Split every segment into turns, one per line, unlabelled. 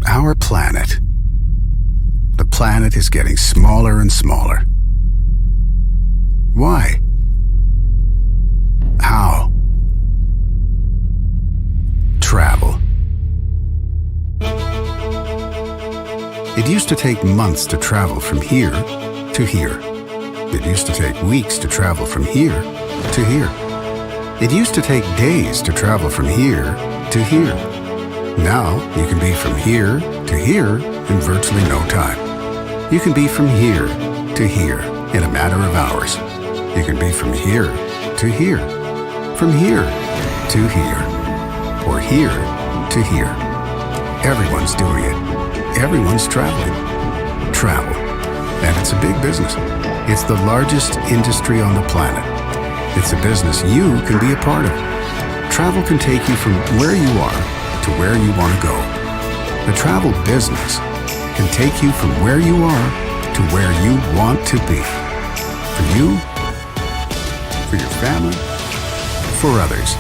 Our planet. The planet is getting smaller and smaller. Why? How? Travel. It used to take months to travel from here to here. It used to take weeks to travel from here to here. It used to take days to travel from here to here. Now you can be from here to here in virtually no time. You can be from here to here in a matter of hours. You can be from here to here, from here to here, or here to here. Everyone's doing it. Everyone's traveling. Travel. And it's a big business. It's the largest industry on the planet. It's a business you can be a part of. Travel can take you from where you are to where you want to go. The travel business can take you from where you are to where you want to be. For you, for your family, for others.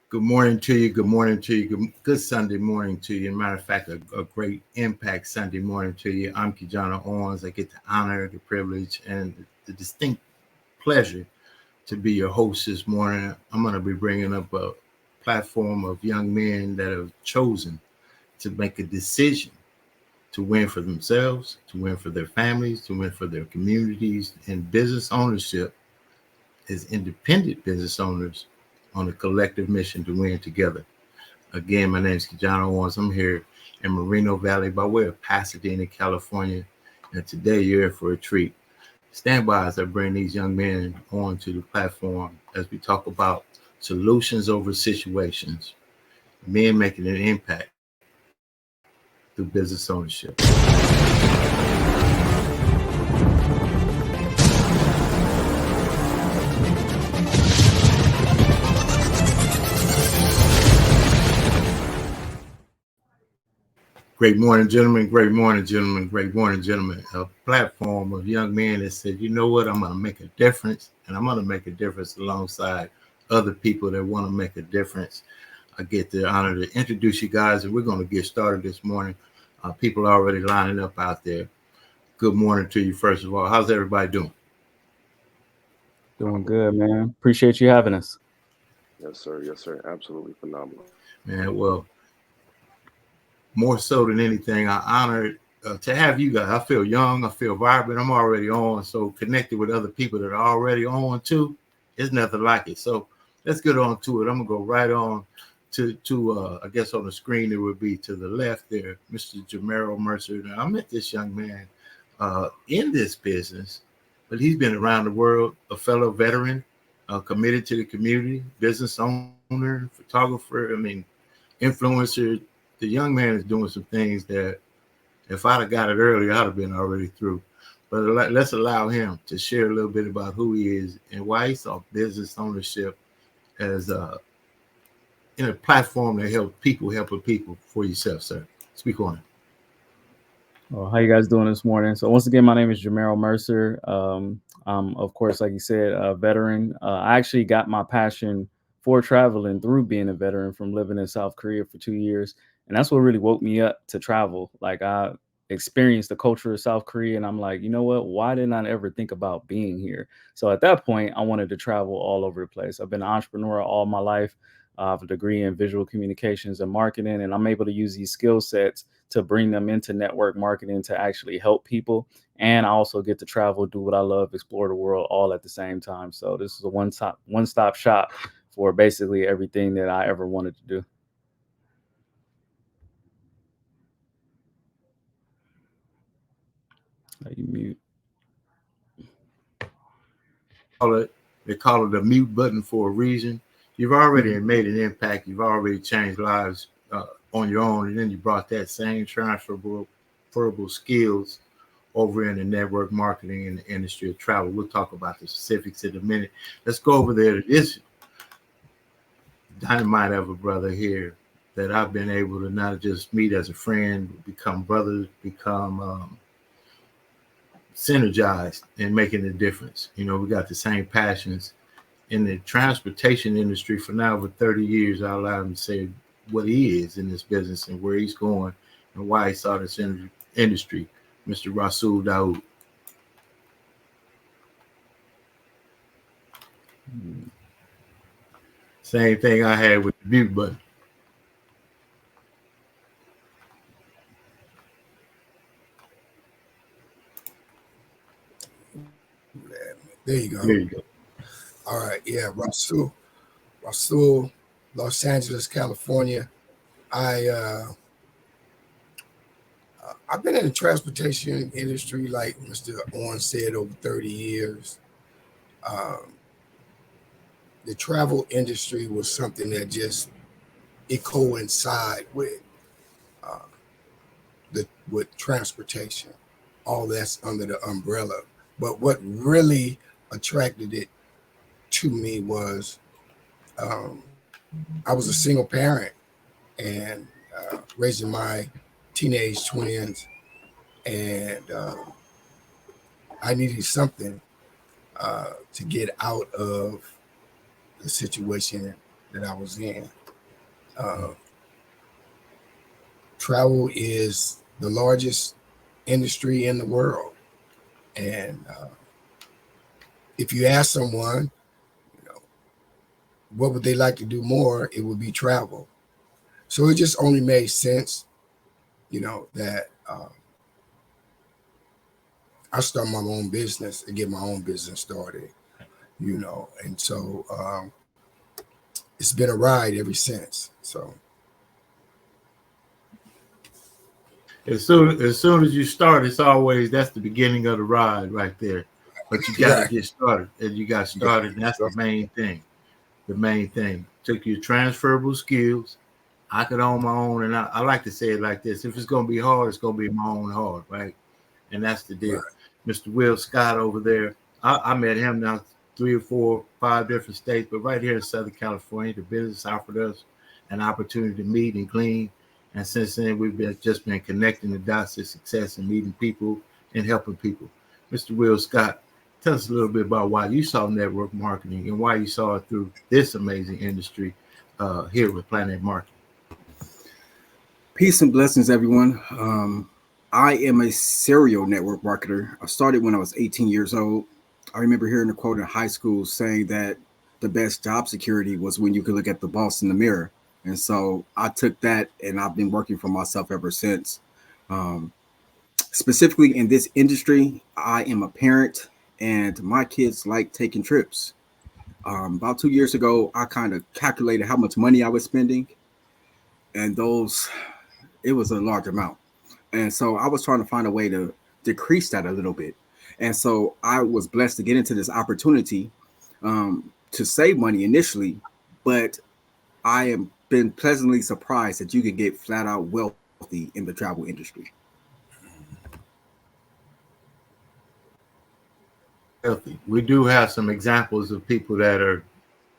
Good morning to you. Good morning to you. Good Sunday morning to you. As a matter of fact, a great impact Sunday morning to you. I'm Kijana Owens. I get the honor, the privilege, and the distinct pleasure to be your host this morning. I'm going to be bringing up a platform of young men that have chosen to make a decision to win for themselves, to win for their families, to win for their communities, and business ownership as independent business owners on a collective mission to win together. Again, my name is Kijana Owens. I'm here in Moreno Valley by way of Pasadena, California. And today you're in for a treat. Stand by as I bring these young men onto the platform as we talk about solutions over situations, men making an impact through business ownership. Great morning, gentlemen. Great morning, gentlemen. Great morning, gentlemen. A platform of young men that said, you know what, I'm going to make a difference, and I'm going to make a difference alongside other people that want to make a difference. I get the honor to introduce you guys, and we're going to get started this morning. People are already lining up out there. Good morning to you, first of all. How's everybody doing?
Doing good, man. Appreciate you having us.
Yes, sir. Yes, sir. Absolutely phenomenal.
Man, well, more so than anything, I'm honored to have you guys. I feel young, I feel vibrant. I'm already on, so connected with other people that are already on too. There's nothing like it. So let's get on to it. I'm gonna go right on to I guess on the screen it would be to the left there, Mr. Jamero Mercer. Now, I met this young man in this business, but he's been around the world, a fellow veteran, committed to the community, business owner, photographer, influencer. The young man is doing some things that if I'd have got it earlier, I'd have been already through. But let's allow him to share a little bit about who he is and why he saw business ownership as in a platform that helping people for yourself, sir. Speak on it.
Well, how you guys doing this morning? So once again, my name is Jamero Mercer. I'm, of course, like you said, a veteran. I actually got my passion for traveling through being a veteran from living in South Korea for 2 years. And that's what really woke me up to travel. Like I experienced the culture of South Korea and I'm like, you know what? Why didn't I ever think about being here? So at that point, I wanted to travel all over the place. I've been an entrepreneur all my life. I have a degree in visual communications and marketing, and I'm able to use these skill sets to bring them into network marketing to actually help people. And I also get to travel, do what I love, explore the world all at the same time. So this is a one-stop shop for basically everything that I ever wanted to do. You mute.
They call it a mute button for a reason. You've already made an impact. You've already changed lives on your own, and then you brought that same transferable skills over in the network marketing and the industry of travel. We'll talk about the specifics in a minute. Let's go over there to this dynamite of a brother here that I've been able to not just meet as a friend, become brothers, become synergized and making a difference. We got the same passions in the transportation industry for now for 30 years. I allow him to say what he is in this business and where he's going and why he saw this industry. Mr. Rasul Daoud. Same thing I had with the mute button.
There you go.
There you go.
All right. Yeah. Rasul, Los Angeles, California. I've been in the transportation industry, like Mr. Orn said, over 30 years. The travel industry was something that it coincided with with transportation. All that's under the umbrella. But what really attracted it to me was I was a single parent and raising my teenage twins, and I needed something to get out of the situation that I was in. Travel is the largest industry in the world, and if you ask someone, what would they like to do more, it would be travel. So it just only made sense, that I start my own business and get my own business started, and so it's been a ride ever since. So
As soon as you start, it's always that's the beginning of the ride right there. But you got to get started, and you got started. And that's the main thing. The main thing. Took your transferable skills. I could own my own, and I like to say it like this: if it's gonna be hard, it's gonna be my own hard, right? And that's the deal. Right. Mr. Will Scott over there, I met him now 3 or 4, 5 different states, but right here in Southern California, the business offered us an opportunity to meet and glean. And since then, we've just been connecting the dots to success and meeting people and helping people. Mr. Will Scott, tell us a little bit about why you saw network marketing and why you saw it through this amazing industry here with Planet Marketing.
Peace and blessings, everyone. I am a serial network marketer. I started when I was 18 years old. I remember hearing a quote in high school saying that the best job security was when you could look at the boss in the mirror. And so I took that and I've been working for myself ever since. Specifically in this industry, I am a parent and my kids like taking trips. About 2 years ago, I kind of calculated how much money I was spending, and it was a large amount. And so I was trying to find a way to decrease that a little bit. And so I was blessed to get into this opportunity to save money initially, but I am been pleasantly surprised that you can get flat out wealthy in the travel industry.
Healthy. We do have some examples of people that are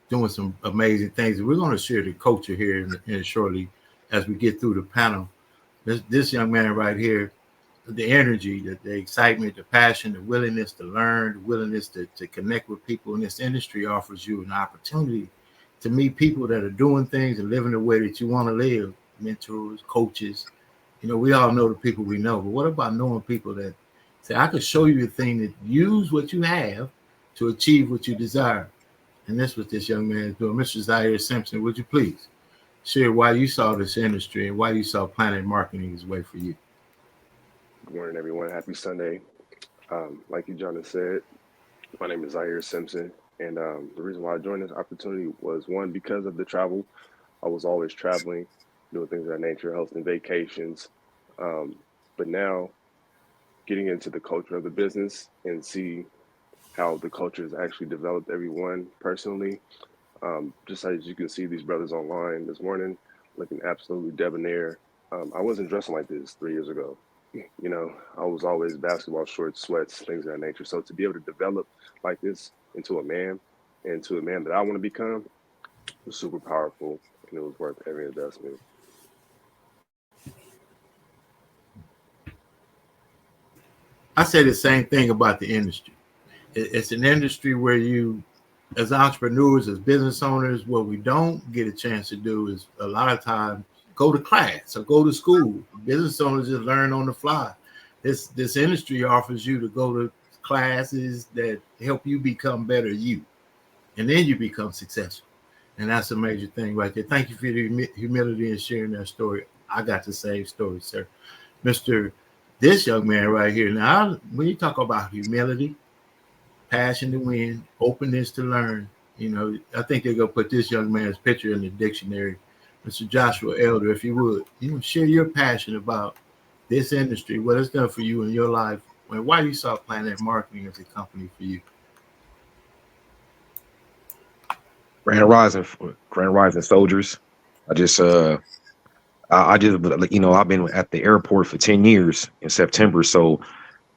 doing some amazing things. We're going to share the culture here in shortly as we get through the panel. This young man right here, the energy, the excitement, the passion, the willingness to learn, the willingness to connect with people in this industry offers you an opportunity to meet people that are doing things and living the way that you want to live. Mentors, coaches, we all know the people we know, but what about knowing people that say, I could show you a thing that use what you have to achieve what you desire? And that's what this young man is doing. Mr. Zaire Simpson, would you please share why you saw this industry and why you saw Planet Marketing as a way for you?
Good morning, everyone. Happy Sunday. Like you, John, has said, my name is Zaire Simpson. And the reason why I joined this opportunity was, one, because of the travel. I was always traveling, doing things of that nature, hosting vacations. But now getting into the culture of the business and see how the culture has actually developed everyone personally. Just as you can see these brothers online this morning, looking absolutely debonair. I wasn't dressing like this 3 years ago. I was always basketball shorts, sweats, things of that nature. So to be able to develop like this into a man and to a man that I want to become was super powerful, and it was worth every investment.
I say the same thing about the industry. It's an industry where you, as entrepreneurs, as business owners, what we don't get a chance to do is a lot of times go to class or go to school. Business owners just learn on the fly. This industry offers you to go to classes that help you become better you, and then you become successful. And that's a major thing right there. Thank you for the humility and sharing that story. I got the same story, sir. This young man right here. Now, when you talk about humility, passion to win, openness to learn, I think they're going to put this young man's picture in the dictionary. Mr. Joshua Elder, if you would, share your passion about this industry, what it's done for you in your life, and why you saw Planet Marketing as a company for you.
Grand Rising soldiers. I've been at the airport for 10 years in September. So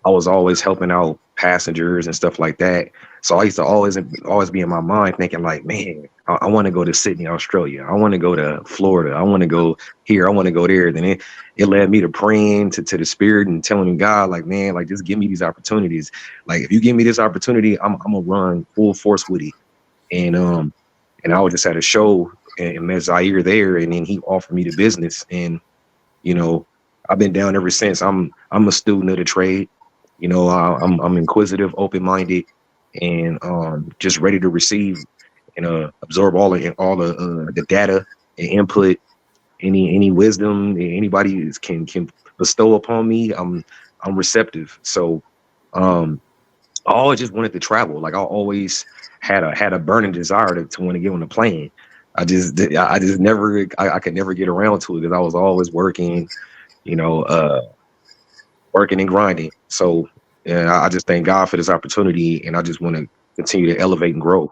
I was always helping out passengers and stuff like that. So I used to always be in my mind thinking like, man, I want to go to Sydney, Australia. I want to go to Florida. I want to go here. I want to go there. Then it led me to praying to the spirit and telling God, like, man, like, just give me these opportunities. Like, if you give me this opportunity, I'm going to run full force with it. And I was just at a show and met Zaire there, and then he offered me the business. And, I've been down ever since. I'm a student of the trade. I'm inquisitive, open-minded, and just ready to receive and absorb all the data and input, any wisdom anybody can bestow upon me. I'm receptive. So I always just wanted to travel. Like, I always had a burning desire to want to get on a plane. I could never get around to it because I was always working, working and grinding. So yeah, I just thank God for this opportunity, and I just want to continue to elevate and grow.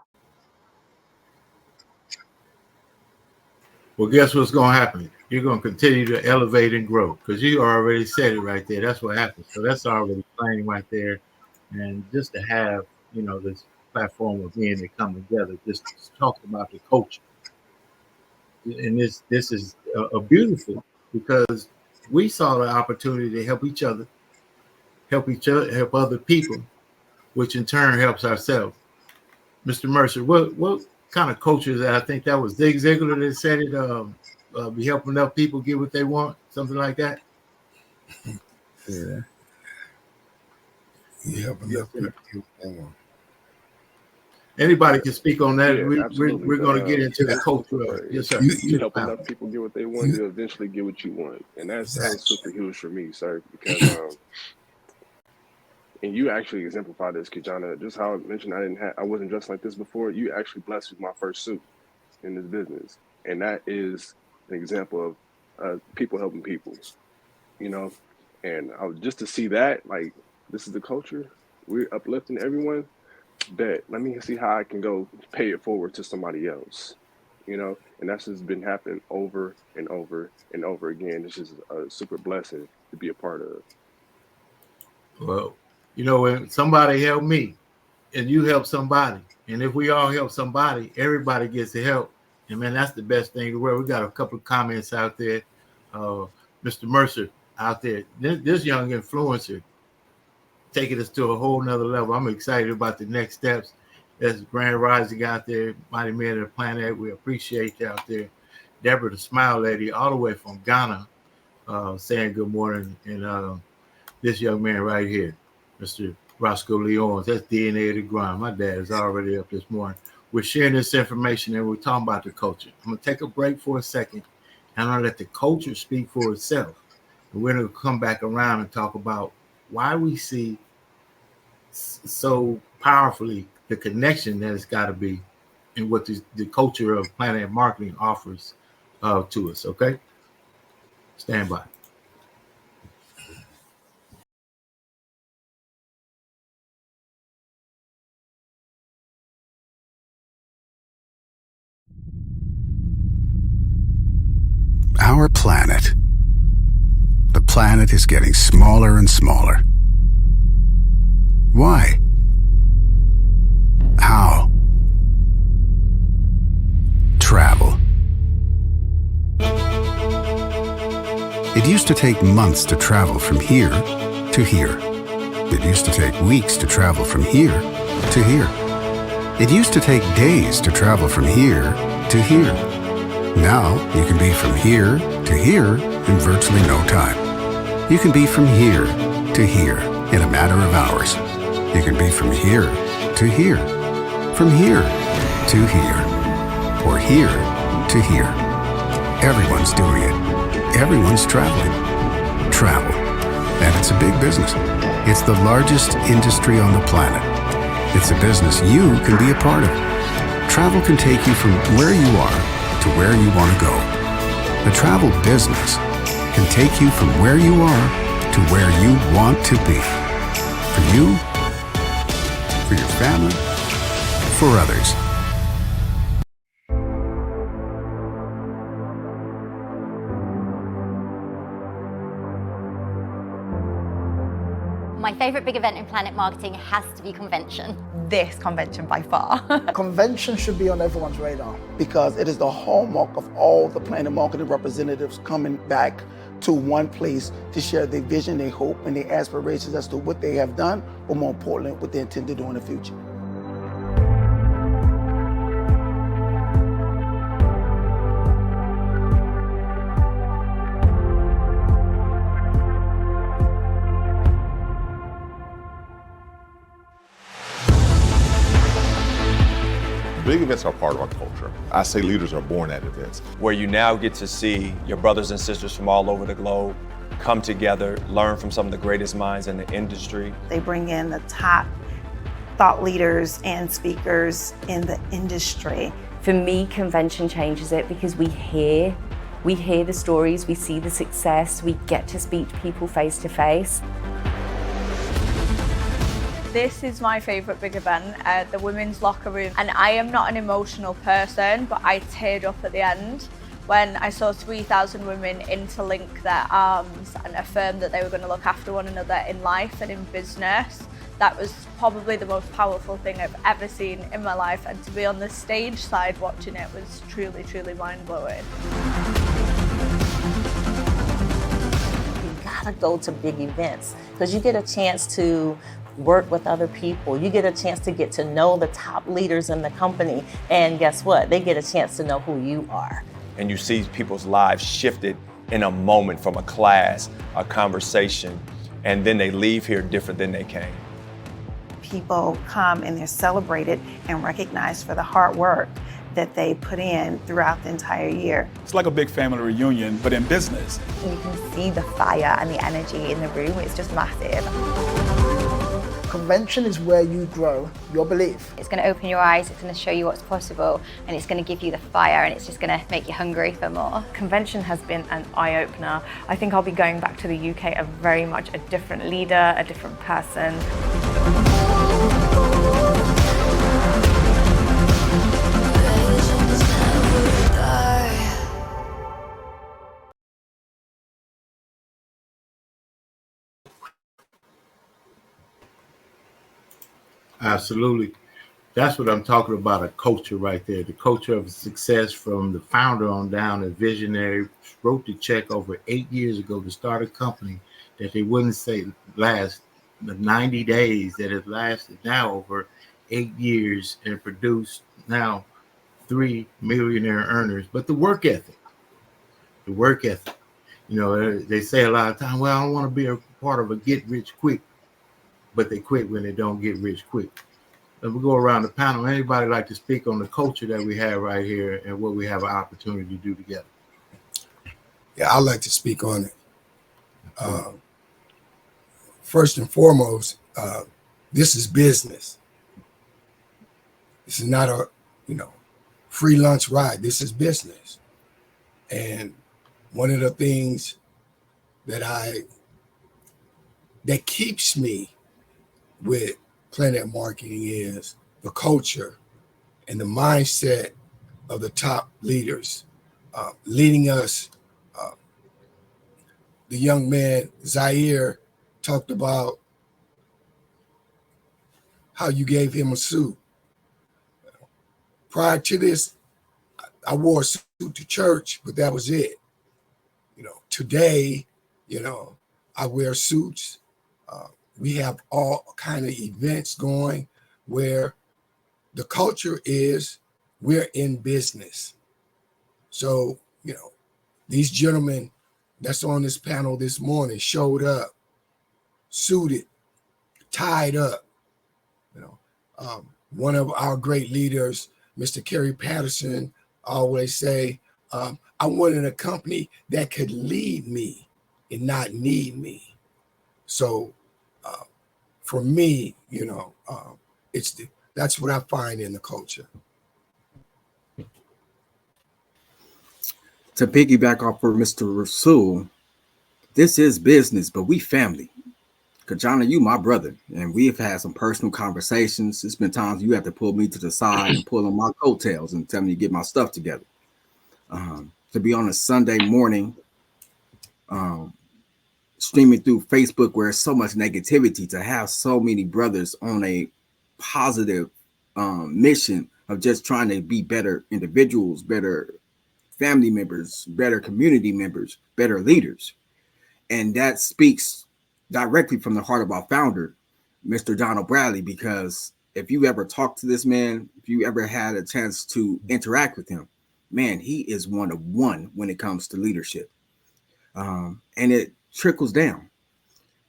Well, guess what's going to happen? You're going to continue to elevate and grow because you already said it right there. That's what happens. So that's already playing right there. And just to have, this platform of being to come together, just talk about the culture. And this is a beautiful, because we saw the opportunity to help each other, help other people, which in turn helps ourselves. Mr. Mercer, what kind of culture is that? I think that was Zig Ziglar that said it, be helping enough people get what they want, something like that.
Yeah. You helping enough people get what they want.
Anybody can speak on that.
Yeah,
we're going to get into the culture of it. Yes, sir.
You help enough people get what they want, they'll eventually get what you want. And that was super huge for me, sir, because and you actually exemplify this, Kijana. Just how I mentioned, I wasn't dressed like this before. You actually blessed with my first suit in this business, and that is an example of people helping people, And just to see that, like, this is the culture. We're uplifting everyone. Bet. Let me see how I can go pay it forward to somebody else, and that's just been happening over and over and over again. It's just a super blessing to be a part of.
Well, when somebody help me and you help somebody, and if we all help somebody, everybody gets the help. And man, that's the best thing in the world. We got a couple of comments out there. Mr. Mercer out there, this young influencer, taking us to a whole nother level. I'm excited about the next steps. There's Grand Rising out there, Mighty Man of the Planet. We appreciate you out there. Deborah, the Smile Lady, all the way from Ghana, saying good morning. And this young man right here, Mr. Roscoe Leons, that's DNA of the grind. My dad is already up this morning. We're sharing this information and we're talking about the culture. I'm going to take a break for a second, and I'm going to let the culture speak for itself. And we're going to come back around and talk about why we see so powerfully the connection that it's got to be and what the culture of Planet Marketing offers to us. Okay, stand by.
Our planet. The planet is getting smaller and smaller. Why? How? Travel. It used to take months to travel from here to here. It used to take weeks to travel from here to here. It used to take days to travel from here to here. Now you can be from here to here in virtually no time. You can be from here to here in a matter of hours. You can be from here to here, from here to here, or here to here. Everyone's doing it. Everyone's traveling. Travel. And it's a big business. It's the largest industry on the planet. It's a business you can be a part of. Travel can take you from where you are to where you want to go. The travel business can take you from where you are to where you want to be. For you, for your family, for others.
My favorite big event in Planet Marketing has to be convention.
This convention by far.
Convention should be on everyone's radar because it is the hallmark of all the Planet Marketing representatives coming back to one place to share their vision, their hope, and their aspirations as to what they have done, but more importantly, what they intend to do in the future.
Big events are part of our culture. I say leaders are born at events.
Where you now get to see your brothers and sisters from all over the globe come together, learn from some of the greatest minds in the industry.
They bring in the top thought leaders and speakers in the industry.
For me, convention changes it because we hear the stories, we see the success, we get to speak to people face to face.
This is my favourite big event, the women's locker room. And I am not an emotional person, but I teared up at the end when I saw 3,000 women interlink their arms and affirm that they were going to look after one another in life and in business. That was probably the most powerful thing I've ever seen in my life. And to be on the stage side watching it was truly, truly mind-blowing.
You gotta go to big events because you get a chance to work with other people. You get a chance to get to know the top leaders in the company. And guess what? They get a chance to know who you are.
And you see people's lives shifted in a moment from a class, a conversation, and then they leave here different than they came.
People come and they're celebrated and recognized for the hard work that they put in throughout the entire year.
It's like a big family reunion, but in business.
You can see the fire and the energy in the room. It's just massive.
Convention is where you grow your belief.
It's going to open your eyes, it's going to show you what's possible, and it's going to give you the fire, and it's just going to make you hungry for more.
Convention has been an eye-opener. I think I'll be going back to the UK a very much a different leader, a different person.
Absolutely. That's what I'm talking about, a culture right there. The culture of success from the founder on down, a visionary, wrote the check over 8 years ago to start a company that they wouldn't say last 90 days, that has lasted now over 8 years and produced now 3 millionaire earners. But the work ethic, you know, they say a lot of time, well, I don't want to be a part of a get rich quick, but they quit when they don't get rich quick. And we go around the panel. Anybody like to speak on the culture that we have right here and what we have an opportunity to do together?
Yeah, I'd like to speak on it. First and foremost, this is business. This is not a, free lunch ride. This is business. And one of the things that keeps me with Planet Marketing is the culture and the mindset of the top leaders leading us. The young man, Zaire, talked about how you gave him a suit. Prior to this, I wore a suit to church, but that was it. Today, I wear suits we have all kind of events going where the culture is we're in business. So, these gentlemen that's on this panel this morning showed up, suited, tied up. One of our great leaders, Mr. Kerry Patterson, always say, I wanted a company that could lead me and not need me. So for me, that's what I find in the culture.
To piggyback off of Mr. Rasul, this is business, but we family. Kajana, you my brother, and we have had some personal conversations. It's been times you have to pull me to the side and pull on my coattails and tell me to get my stuff together. To be on a Sunday morning, streaming through Facebook where there's so much negativity, to have so many brothers on a positive mission of just trying to be better individuals, better family members, better community members, better leaders. And that speaks directly from the heart of our founder, Mr. Donald Bradley, because if you ever talked to this man, if you ever had a chance to interact with him, man, he is one of one when it comes to leadership. And it trickles down.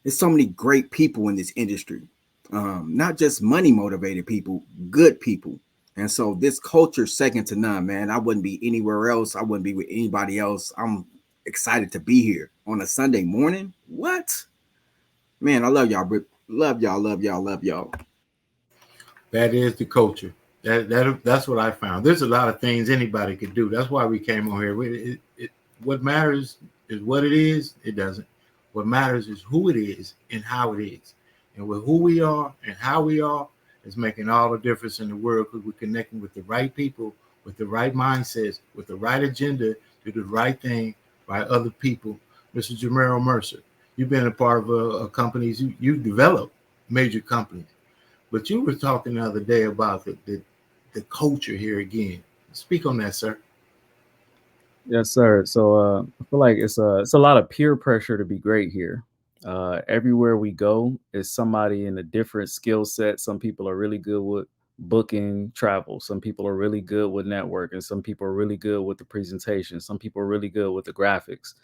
There's so many great people in this industry, not just money motivated people, good people. And so this culture second to none, man. I wouldn't be anywhere else. I wouldn't be with anybody else. I'm excited to be here on a Sunday morning. What? Man, I love y'all. Love y'all, love y'all, love y'all.
That is the culture. That's what I found. There's a lot of things anybody could do. That's why we came on here. What matters is what it is. It doesn't. What matters is who it is and how it is. And with who we are and how we are is making all the difference in the world, because we're connecting with the right people, with the right mindsets, with the right agenda to do the right thing by other people. Mr. Jamero Mercer, you've been a part of companies. You've developed major companies. But you were talking the other day about the culture here again. Speak on that, sir.
Yes, sir. So I feel like it's a lot of peer pressure to be great here. Everywhere we go is somebody in a different skill set. Some people are really good with booking travel. Some people are really good with networking. Some people are really good with the presentation. Some people are really good with the graphics.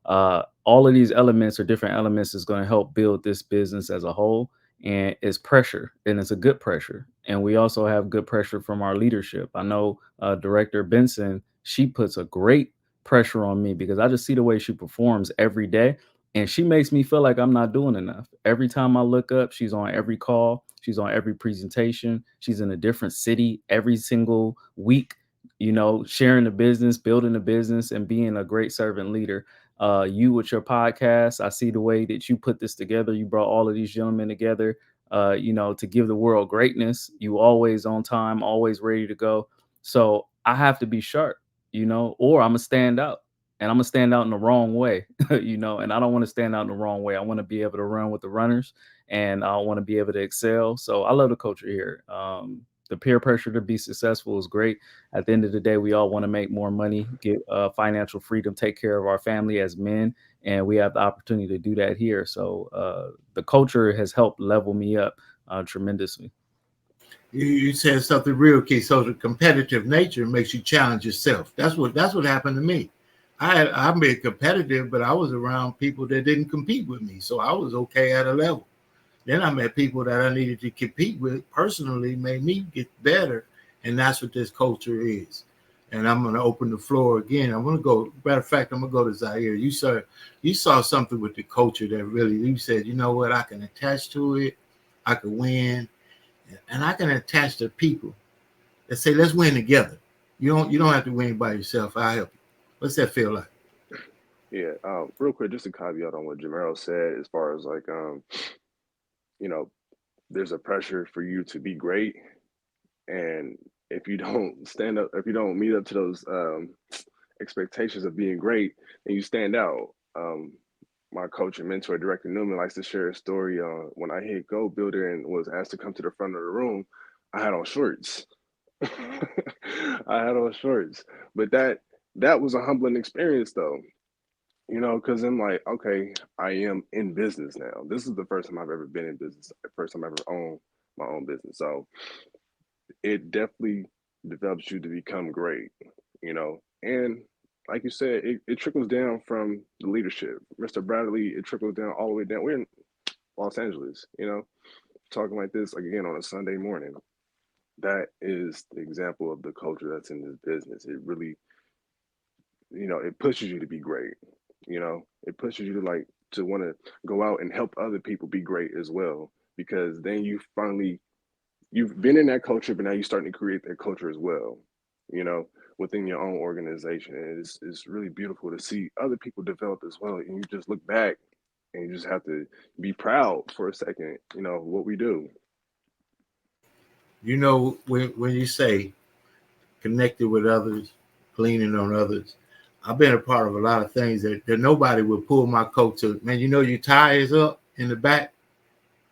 All of these elements or different elements is going to help build this business as a whole. And it's pressure, and it's a good pressure. And we also have good pressure from our leadership. I know Director Benson, she puts a great pressure on me because I just see the way she performs every day. And she makes me feel like I'm not doing enough. Every time I look up, she's on every call. She's on every presentation. She's in a different city every single week, sharing the business, building the business, and being a great servant leader. You with your podcast, I see the way that you put this together. You brought all of these gentlemen together, to give the world greatness. You always on time, always ready to go. So I have to be sharp, or I'm gonna stand out, and I'm gonna stand out in the wrong way, and I don't want to stand out in the wrong way. I want to be able to run with the runners, and I want to be able to excel. So I love the culture here. The peer pressure to be successful is great. At the end of the day, we all want to make more money, get financial freedom, take care of our family as men, and we have the opportunity to do that here. So the culture has helped level me up tremendously.
You said something real key. So the competitive nature makes you challenge yourself. That's what happened to me. I'm being competitive, but I was around people that didn't compete with me, so I was okay at a level. Then I met people that I needed to compete with personally, made me get better. And that's what this culture is. And I'm going to open the floor again. I'm going to go, matter of fact, I'm going to go to Zaire. You saw something with the culture that really, you said, you know what, I can attach to it. I can win. And I can attach to people that say, let's win together. You don't have to win by yourself. I'll help you. What's that feel like?
Yeah, real quick, just a caveat on what Jamero said, as far as like, there's a pressure for you to be great, and if you don't stand up, if you don't meet up to those expectations of being great, then you stand out. My coach and mentor, Director Newman, likes to share a story. When I hit Go Builder and was asked to come to the front of the room, I had on shorts. I had on shorts, but that was a humbling experience, though. You know, because I'm like, okay, I am in business now. This is the first time I've ever been in business, the first time I ever owned my own business. So it definitely develops you to become great, you know. And like you said, it trickles down from the leadership. Mr. Bradley, it trickles down all the way down. We're in Los Angeles, you know, talking like this again on a Sunday morning. That is the example of the culture that's in this business. It really, you know, it pushes you to be great. You know, it pushes you to like to want to go out and help other people be great as well, because then you've been in that culture, but now you're starting to create that culture as well, you know, within your own organization. And it's really beautiful to see other people develop as well. And you just look back and you just have to be proud for a second, you know, what we do.
You know, when you say connected with others, leaning on others, I've been a part of a lot of things that nobody would pull my coat to. Man, you know, your tie is up in the back.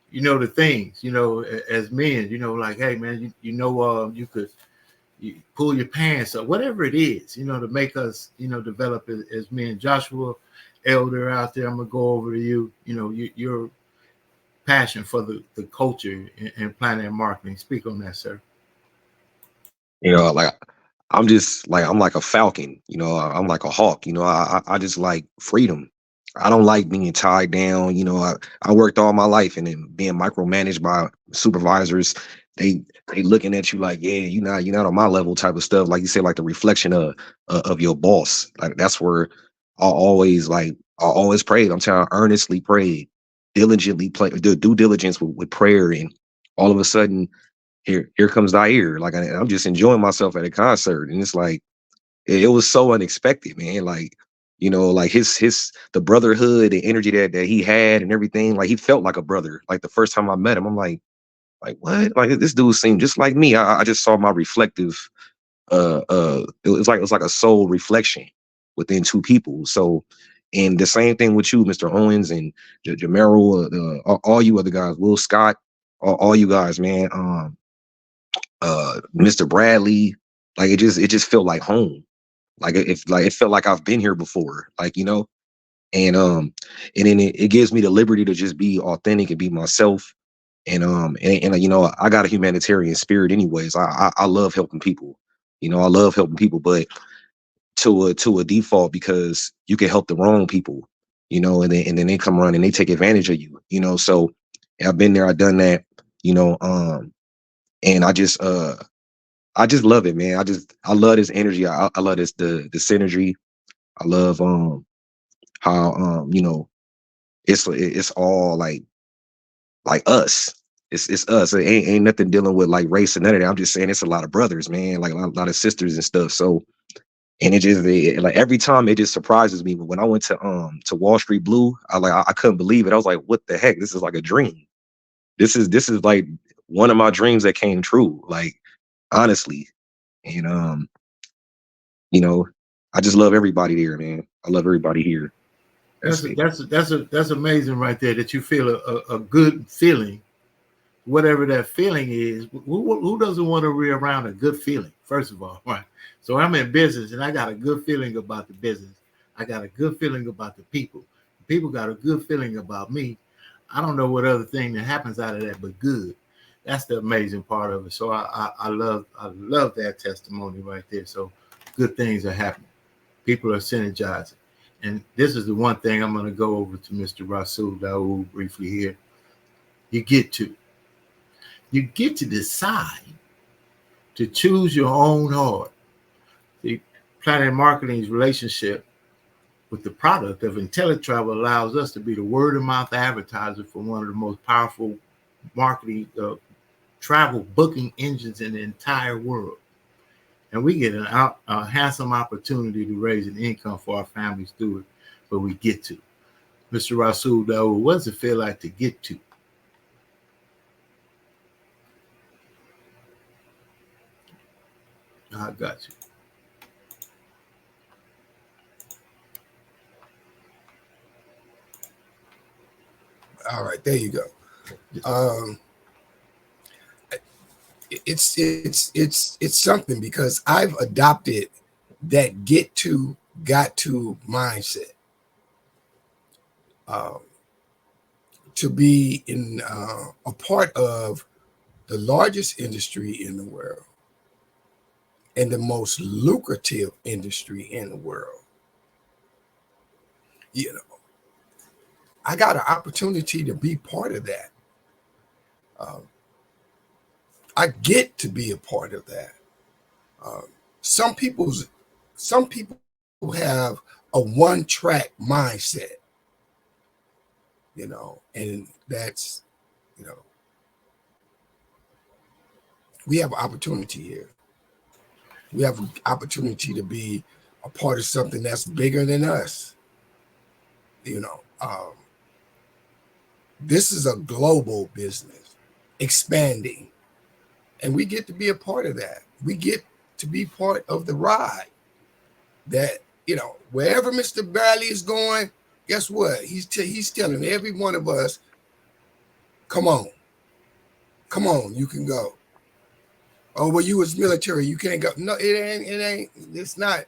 You know the things, you know, as men, you know, like, hey, man, you know, you pull your pants up, whatever it is, you know, to make us, you know, develop as men. Joshua, elder out there, I'm going to go over to you. You know, your passion for the culture and planning and marketing. Speak on that, sir.
You know, like I'm just like I'm like a falcon. You know, I'm like a hawk. You know, I just like freedom. I don't like being tied down. You know, I worked all my life and then being micromanaged by supervisors. They looking at you like, yeah, you're not on my level type of stuff. Like you said, like the reflection of your boss. Like that's where I always prayed. I'm telling you, I earnestly prayed, diligently play, do due diligence with prayer, and all of a sudden here comes Zaire. Like I'm just enjoying myself at a concert, and it's like it was so unexpected, man. Like you know, like his the brotherhood, the energy that he had, and everything. Like he felt like a brother. Like the first time I met him, I'm like what? Like this dude seemed just like me. I just saw my reflective. It was like a soul reflection within two people. So. And the same thing with you, Mr. Owens and Jamero, all you other guys, Will Scott, all you guys, man. Mr. Bradley, like it just felt like home. It felt like I've been here before, like you know, and then it gives me the liberty to just be authentic and be myself. And you know, I got a humanitarian spirit anyways. I love helping people. You know, I love helping people, but to a default, because you can help the wrong people, you know, and then they come around and they take advantage of you, you know. So I've been there, I've done that, you know, and I just love it, man. I love this energy. I love the synergy. I love how you know it's all like us. It's us. It ain't nothing dealing with like race and none of that. I'm just saying it's a lot of brothers, man. Like a lot of sisters and stuff. So and like every time it just surprises me. But when I went to Wall Street Blue, I couldn't believe it. I was like, what the heck? This is like a dream. This is like one of my dreams that came true. Like honestly, and you know, I just love everybody there, man. I love everybody here.
That's amazing right there. That you feel a good feeling, whatever that feeling is. Who doesn't want to be around a good feeling? First of all, right? So I'm in business, and I got a good feeling about the business. I got a good feeling about the people. People got a good feeling about me. I don't know what other thing that happens out of that, but good. That's the amazing part of it. So I love that testimony right there. So good things are happening. People are synergizing. And this is the one thing I'm going to go over to Mr. Rasul Daoud briefly here. You get to decide to choose your own heart. The Planet Marketing's relationship with the product of IntelliTravel allows us to be the word of mouth advertiser for one of the most powerful marketing travel booking engines in the entire world. And we get a handsome opportunity to raise an income for our families through it, but we get to. Mr. Rasul Daoud, what does it feel like to get to? I got you.
All right, there you go. It's something because I've adopted that got to mindset. to be in a part of the largest industry in the world and the most lucrative industry in the world. You know, I got an opportunity to be part of that. I get to be a part of that. Some people have a one-track mindset, you know, and that's, you know, we have an opportunity here. We have an opportunity to be a part of something that's bigger than us. You know, this is a global business expanding, and we get to be a part of that. We get to be part of the ride that, you know, wherever Mr. Bradley is going, guess what? He's telling every one of us, come on, you can go. Oh, well, you was military, you can't go. No, it ain't, it's not.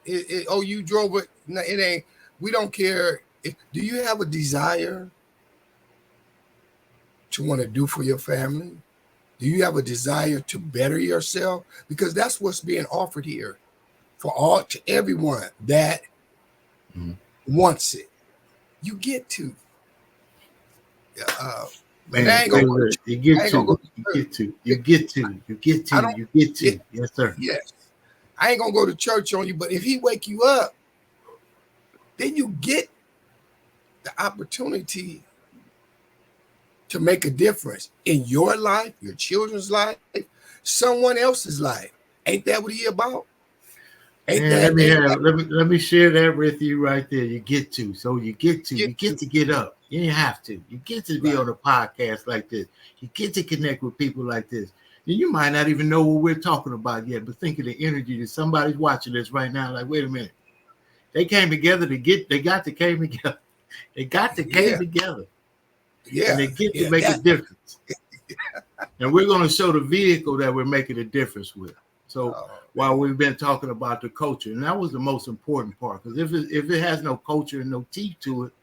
Oh, you drove it. No, it ain't. We don't care. Do you have a desire to want to do for your family? Do you have a desire to better yourself? Because that's what's being offered here to everyone that wants it. You get to.
Man, you get to. Yes, sir.
Yes. I ain't gonna go to church on you, but if he wake you up, then you get the opportunity to make a difference in your life, your children's life, someone else's life. Ain't that what he about?
Let me share that with you right there. You get to. So you get to get up. You didn't have to. You get to be on a podcast like this. You get to connect with people like this. And you might not even know what we're talking about yet, but think of the energy that somebody's watching this right now. Like, wait a minute. They came together to came together. They got to came together.
Yeah.
And they get to make a difference. And we're going to show the vehicle that we're making a difference with. So while we've been talking about the culture, and that was the most important part, because if it has no culture and no teeth to it,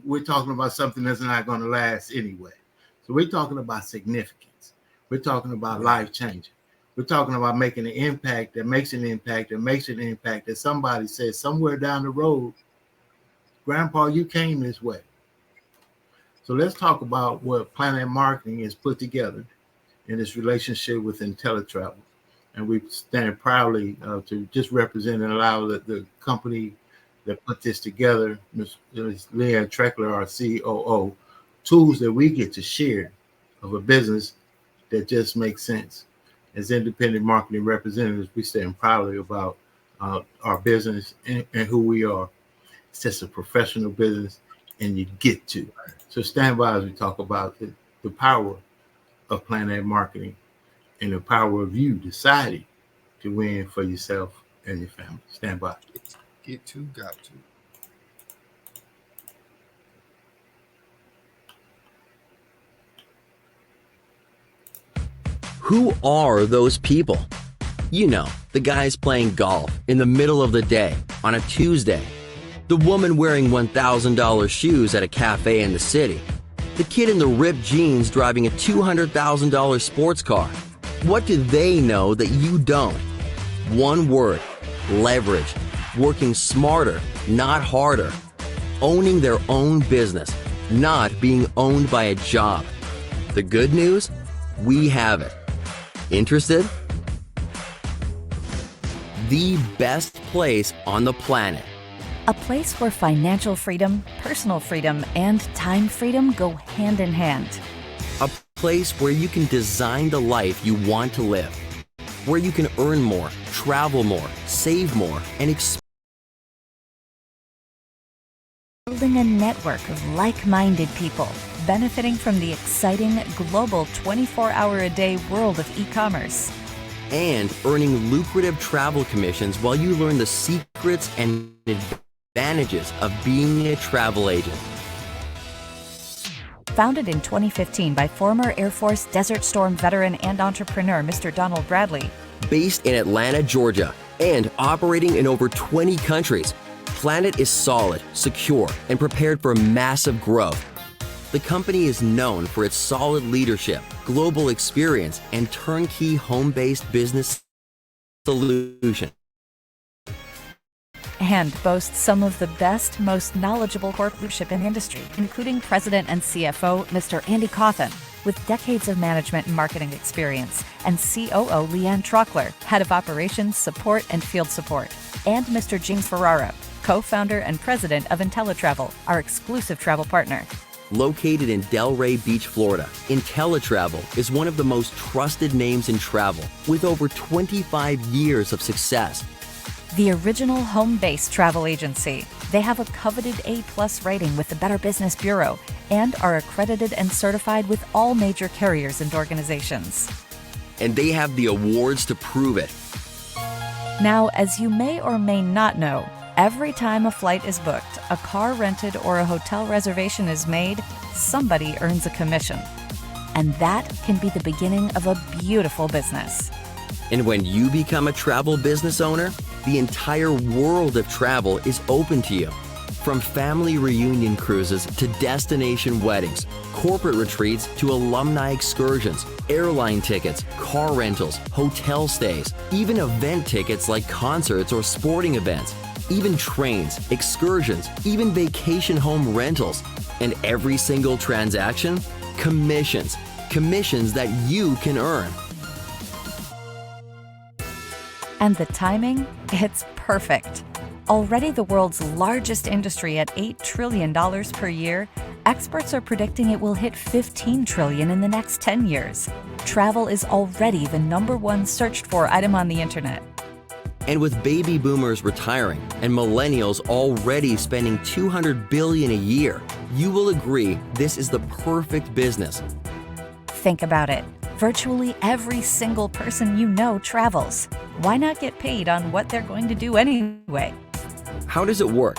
we're talking about something that's not going to last anyway. So we're talking about significance. We're talking about life changing. We're talking about making an impact that makes an impact that makes an impact that somebody says somewhere down the road, Grandpa, you came this way. So let's talk about what Planet Marketing is put together in its relationship with IntelliTravel. And we stand proudly to just represent and allow the company that put this together, Ms. Leanne Treckler, our COO, tools that we get to share of a business that just makes sense. As independent marketing representatives, we stand proudly about our business and who we are. It's just a professional business, and you get to. So stand by as we talk about the power of Planet Marketing and the power of you deciding to win for yourself and your family. Stand by.
Get to, got to.
Who are those people? You know, the guys playing golf in the middle of the day on a Tuesday. The woman wearing $1,000 shoes at a cafe in the city. The kid in the ripped jeans driving a $200,000 sports car. What do they know that you don't? One word: leverage. Working smarter, not harder. Owning their own business, not being owned by a job. The good news? We have it. Interested? The best place on the planet.
A place where financial freedom, personal freedom, and time freedom go hand in hand.
A place where you can design the life you want to live. Where you can earn more, travel more, save more, and
Building a network of like-minded people, benefiting from the exciting global 24-hour-a-day world of e-commerce.
and earning lucrative travel commissions while you learn the secrets and advantages of being a travel agent.
Founded in 2015 by former Air Force Desert Storm veteran and entrepreneur Mr. Donald Bradley.
Based in Atlanta, Georgia, and operating in over 20 countries, Planet is solid, secure, and prepared for massive growth. The company is known for its solid leadership, global experience, and turnkey home-based business solution.
And boasts some of the best, most knowledgeable corporate leadership in the industry, including President and CFO Mr. Andy Cawthon, with decades of management and marketing experience, and COO Leanne Trockler, Head of Operations, Support, and Field Support, and Mr. James Ferrara, co-founder and president of IntelliTravel, our exclusive travel partner.
Located in Delray Beach, Florida, IntelliTravel is one of the most trusted names in travel, with over 25 years of success.
The original home-based travel agency. They have a coveted A+ rating with the Better Business Bureau and are accredited and certified with all major carriers and organizations.
And they have the awards to prove it.
Now, as you may or may not know, every time a flight is booked, a car rented, or a hotel reservation is made, somebody earns a commission. And that can be the beginning of a beautiful business.
And when you become a travel business owner, the entire world of travel is open to you. From family reunion cruises to destination weddings, corporate retreats to alumni excursions, airline tickets, car rentals, hotel stays, even event tickets like concerts or sporting events, even trains, excursions, even vacation home rentals, and every single transaction, commissions. Commissions that you can earn.
And the timing? It's perfect. Already the world's largest industry at $8 trillion per year, experts are predicting it will hit $15 trillion in the next 10 years. Travel is already the #1 searched for item on the internet.
And with baby boomers retiring and millennials already spending $200 billion a year, you will agree this is the perfect business.
Think about it. Virtually every single person you know travels. Why not get paid on what they're going to do anyway?
How does it work?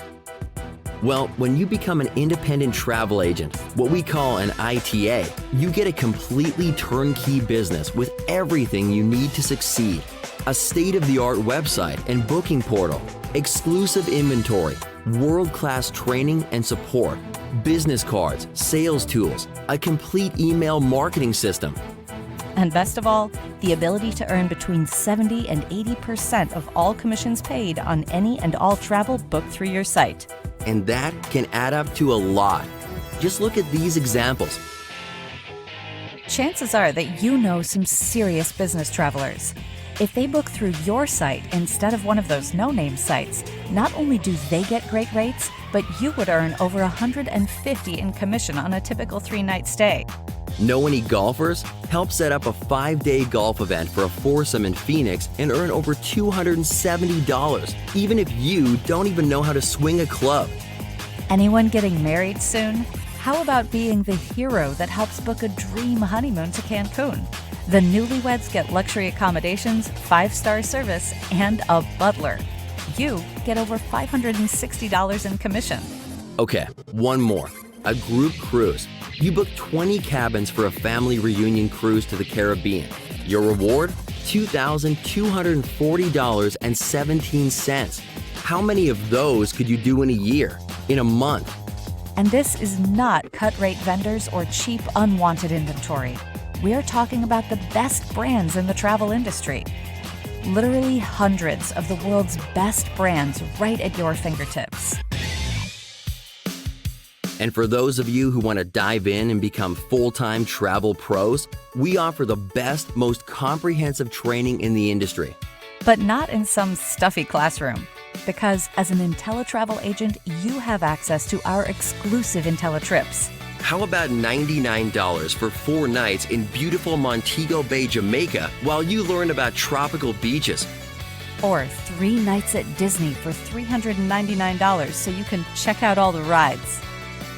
Well, when you become an independent travel agent, what we call an ITA, you get a completely turnkey business with everything you need to succeed. A state-of-the-art website and booking portal, exclusive inventory, world-class training and support, business cards, sales tools, a complete email marketing system.
And best of all, the ability to earn between 70 and 80% of all commissions paid on any and all travel booked through your site.
And that can add up to a lot. Just look at these examples.
Chances are that you know some serious business travelers. If they book through your site instead of one of those no-name sites, not only do they get great rates, but you would earn over $150 in commission on a typical 3-night stay.
Know any golfers? Help set up a 5-day golf event for a foursome in Phoenix and earn over $270, even if you don't even know how to swing a club.
Anyone getting married soon? How about being the hero that helps book a dream honeymoon to Cancun? The newlyweds get luxury accommodations, 5-star service, and a butler. You get over $560 in commission.
Okay, one more. A group cruise. You book 20 cabins for a family reunion cruise to the Caribbean. Your reward? $2,240.17. How many of those could you do in a year? In a month?
And this is not cut-rate vendors or cheap, unwanted inventory. We are talking about the best brands in the travel industry. Literally hundreds of the world's best brands right at your fingertips.
And for those of you who want to dive in and become full-time travel pros, we offer the best, most comprehensive training in the industry.
But not in some stuffy classroom. Because as an IntelliTravel agent, you have access to our exclusive IntelliTrips.
How about $99 for 4 nights in beautiful Montego Bay, Jamaica, while you learn about tropical beaches?
Or 3 nights at Disney for $399 so you can check out all the rides.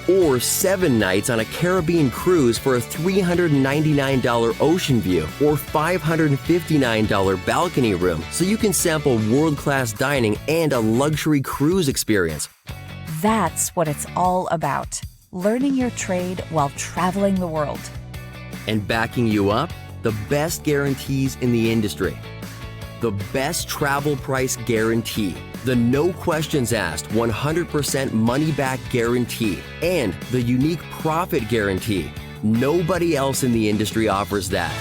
Or 7 nights on a Caribbean cruise for a $399 ocean view or $559 balcony room so you can sample world-class dining and a luxury cruise experience.
That's what it's all about. Learning your trade while traveling the world.
And backing you up, the best guarantees in the industry. The best travel price guarantee. the no questions asked 100% money back guarantee, and the unique profit guarantee. Nobody else in the industry offers that.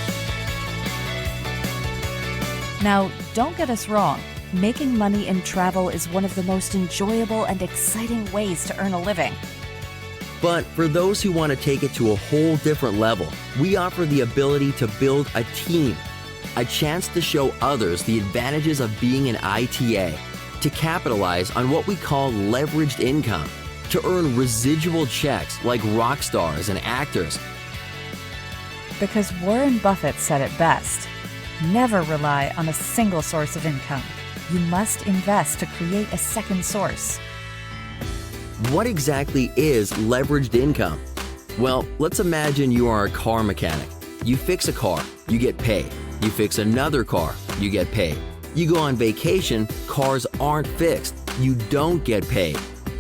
Now, don't get us wrong. Making money in travel is one of the most enjoyable and exciting ways to earn a living.
But for those who want to take it to a whole different level, we offer the ability to build a team, a chance to show others the advantages of being an ITA, to capitalize on what we call leveraged income, to earn residual checks like rock stars and actors.
Because Warren Buffett said it best, never rely on a single source of income. You must invest to create a second source.
What exactly is leveraged income? Well, let's imagine you are a car mechanic. You fix a car, you get paid. You fix another car, you get paid. You go on vacation, cars aren't fixed, you don't get paid.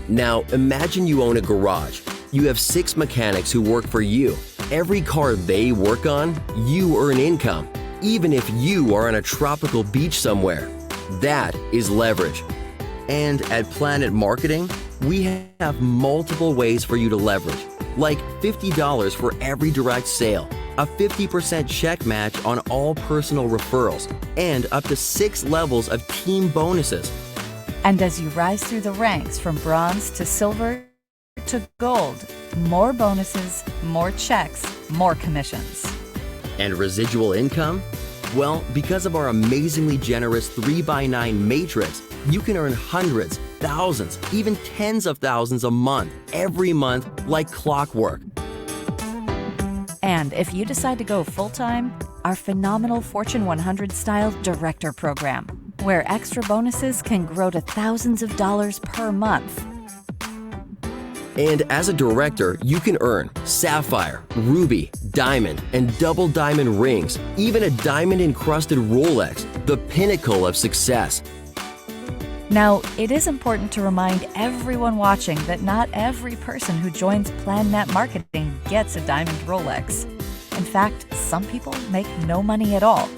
Now, imagine you own a garage. You have 6 mechanics who work for you. Every car they work on, you earn income, even if you are on a tropical beach somewhere. That is leverage. And at Planet Marketing, we have multiple ways for you to leverage, like $50 for every direct sale, a 50% check match on all personal referrals, and up to 6 levels of team bonuses.
And as you rise through the ranks from bronze to silver to gold, more bonuses, more checks, more commissions.
And residual income? Well, because of our amazingly generous 3x9 matrix, you can earn hundreds, thousands, even tens of thousands a month, every month, like clockwork.
And if you decide to go full-time, our phenomenal Fortune 100 style director program, where extra bonuses can grow to thousands of dollars per month.
And as a director, you can earn sapphire, ruby, diamond, and double diamond rings, even a diamond-encrusted Rolex, the pinnacle of success.
Now, it is important to remind everyone watching that not every person who joins PlanNet Marketing gets a diamond Rolex. In fact, some people make no money at all.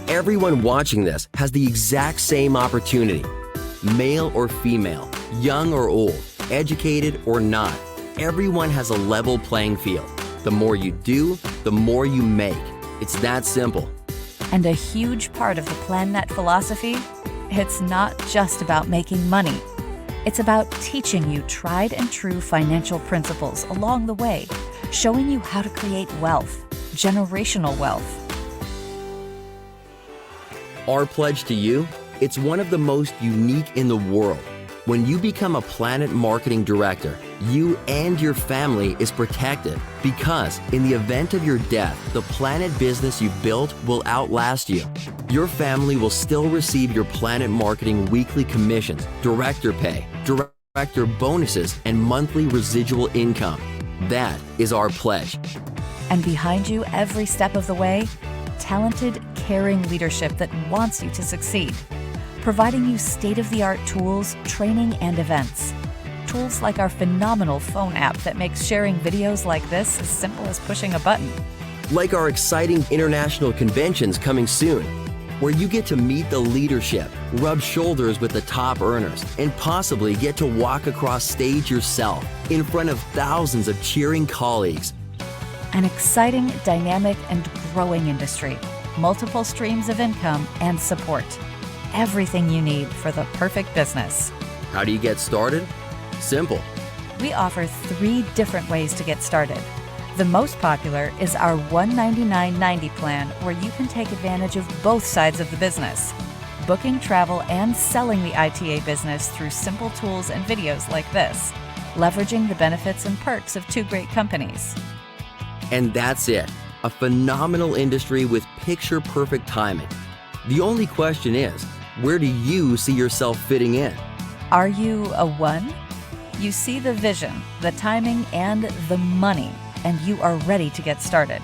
Everyone watching this has the exact same opportunity. Male or female, young or old, educated or not, everyone has a level playing field. The more you do, the more you make. It's that simple.
And a huge part of the PlanNet philosophy, it's not just about making money. It's about teaching you tried and true financial principles along the way, showing you how to create wealth, generational wealth.
Our pledge to you, it's one of the most unique in the world. When you become a Planet Marketing Director, you and your family is protected because in the event of your death, the Planet business you built will outlast you. Your family will still receive your Planet Marketing weekly commissions, director pay, director bonuses, and monthly residual income. That is our pledge.
And behind you every step of the way, talented, caring leadership that wants you to succeed. Providing you state-of-the-art tools, training, and events. Tools like our phenomenal phone app that makes sharing videos like this as simple as pushing a button.
Like our exciting international conventions coming soon, where you get to meet the leadership, rub shoulders with the top earners, and possibly get to walk across stage yourself in front of thousands of cheering colleagues.
An exciting, dynamic, and growing industry. Multiple streams of income and support. Everything you need for the perfect business.
How do you get started? Simple.
We offer 3 different ways to get started. The most popular is our $199.90 plan, where you can take advantage of both sides of the business. Booking travel and selling the ITA business through simple tools and videos like this, leveraging the benefits and perks of 2 great companies.
And that's it. A phenomenal industry with picture-perfect timing. The only question is, where do you see yourself fitting in?
Are you a 1? You see the vision, the timing, and the money, and you are ready to get started.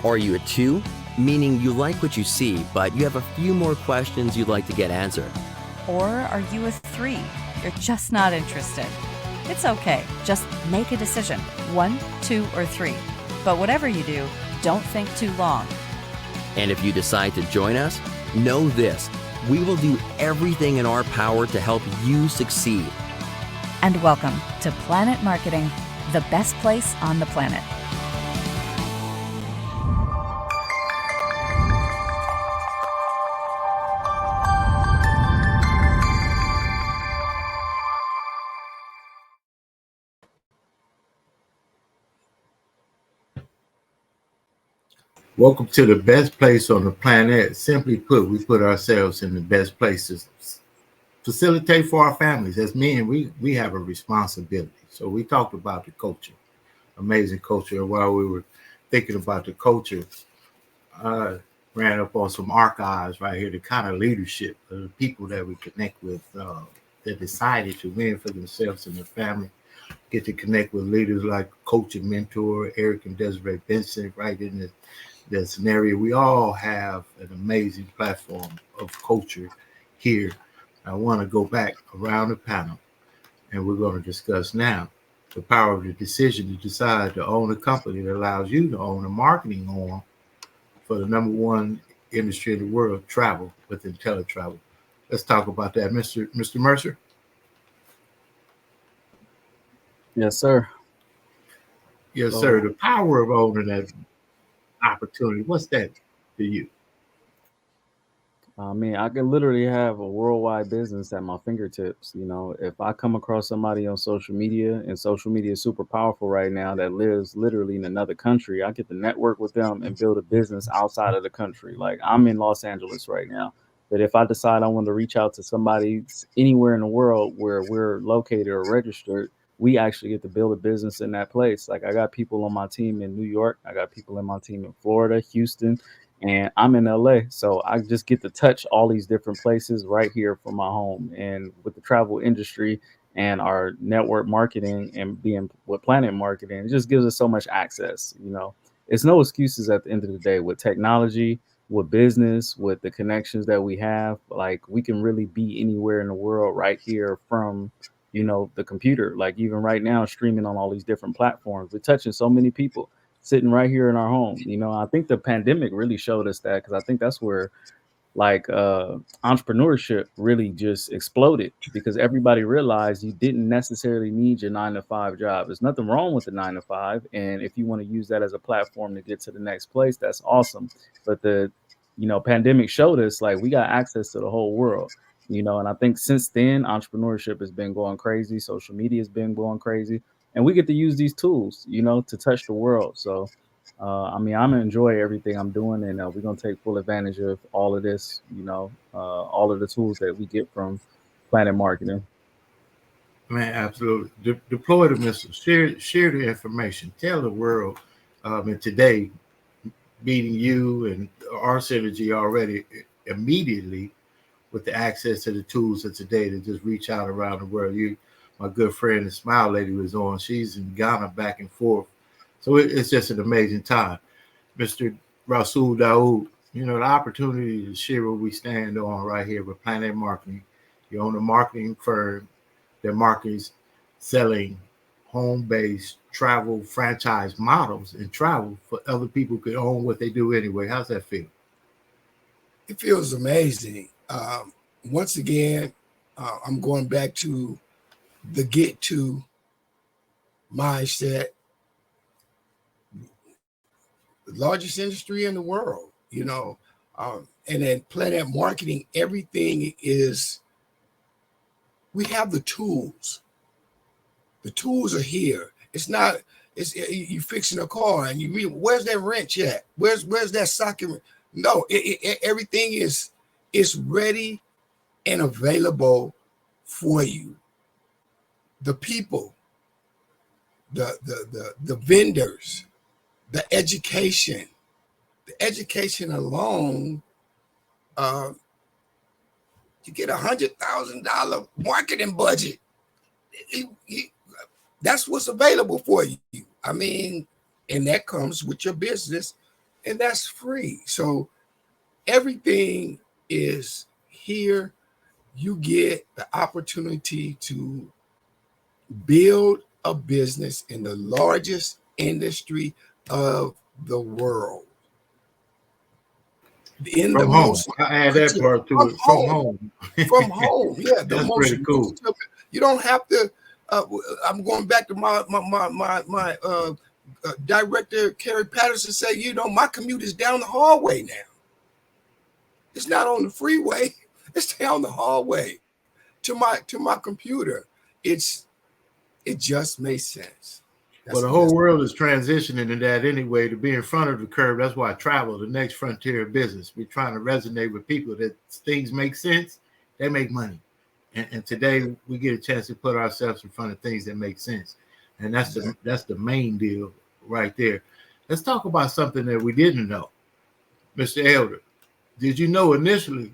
Are you a 2? Meaning you like what you see, but you have a few more questions you'd like to get answered.
Or are you a 3? You're just not interested. It's okay, just make a decision, 1, 2, or 3. But whatever you do, don't think too long.
And if you decide to join us, know this, We will do everything in our power to help you succeed.
And welcome to Planet Marketing, the best place on the planet.
Welcome to the best place on the planet. Simply put, we put ourselves in the best places. Facilitate for our families. As men, we have a responsibility. So we talked about the culture, amazing culture. And while we were thinking about the culture, I ran up on some archives right here, the kind of leadership of the people that we connect with that decided to win for themselves and their family. Get to connect with leaders like coach and mentor Eric and Desiree Benson right in the scenario. We all have an amazing platform of culture here. I want to go back around the panel, and we're going to discuss now the power of the decision to decide to own a company that allows you to own a marketing arm for the number one industry in the world, travel, with IntelliTravel. Let's talk about that, Mr. Mercer.
Yes, sir.
Yes, sir. The power of owning that opportunity. What's that to you?
I mean, I can literally have a worldwide business at my fingertips. You know, if I come across somebody on social media, and social media is super powerful right now, that lives literally in another country, I get to network with them and build a business outside of the country. Like, I'm in Los Angeles right now, but if I decide I want to reach out to somebody anywhere in the world where we're located or registered, we actually get to build a business in that place. Like, I got people on my team in New York, I got people in my team in Florida, Houston, and I'm in LA. So I just get to touch all these different places right here from my home. And with the travel industry and our network marketing and being with Planet Marketing, it just gives us so much access. You know, it's no excuses at the end of the day with technology, with business, with the connections that we have. Like, we can really be anywhere in the world right here from, you know, the computer. Like, even right now, streaming on all these different platforms, we're touching so many people sitting right here in our home. You know, I think the pandemic really showed us that, because I think that's where like entrepreneurship really just exploded, because everybody realized you didn't necessarily need your 9 to 5 job. There's nothing wrong with the 9 to 5, and if you want to use that as a platform to get to the next place, that's awesome. But the, you know, pandemic showed us like we got access to the whole world. You know, and I think since then entrepreneurship has been going crazy, social media has been going crazy, and we get to use these tools, you know, to touch the world. So I mean, I'm gonna enjoy everything I'm doing, and we're gonna take full advantage of all of this. You know, all of the tools that we get from Planet Marketing.
Man, absolutely. Deploy the message. Share the information. Tell the world. And today, meeting you and our synergy already immediately with the access to the tools of today to just reach out around the world. You, my good friend, the Smile Lady was on. She's in Ghana back and forth. So it's just an amazing time. Mr. Rasul Daoud, you know, the opportunity to share what we stand on right here with Planet Marketing. You own a marketing firm that markets selling home-based travel franchise models and travel for other people could own what they do anyway. How's that feel?
It feels amazing. Once again, I'm going back to the get to mindset, the largest industry in the world, you know, and then Planet Marketing, everything is, we have the tools. The tools are here. It's not, it's you fixing a car and you read, where's that wrench at? Where's that socket? No, everything is ready and available for you. The people, the vendors, the education alone, you get $100,000 marketing budget. That's what's available for you. I mean, and that comes with your business, and that's free. So everything is here. You get the opportunity to build a business in the largest industry of the world. in the
From home.
most
I add that
lucrative
part to
from
it. From
home.
home.
From home, yeah, the
That's
most
pretty cool.
lucrative. You don't have to. I'm going back to my director, Kerry Patterson, say, you know, my commute is down the hallway now. It's not on the freeway. It's down the hallway to my computer. It just makes sense.
Well, the whole world is transitioning to that anyway, to be in front of the curve. That's why I travel, the next frontier of business. We're trying to resonate with people that things make sense, they make money. And today we get a chance to put ourselves in front of things that make sense. And that's the main deal right there. Let's talk about something that we didn't know. Mr. Elder, did you know initially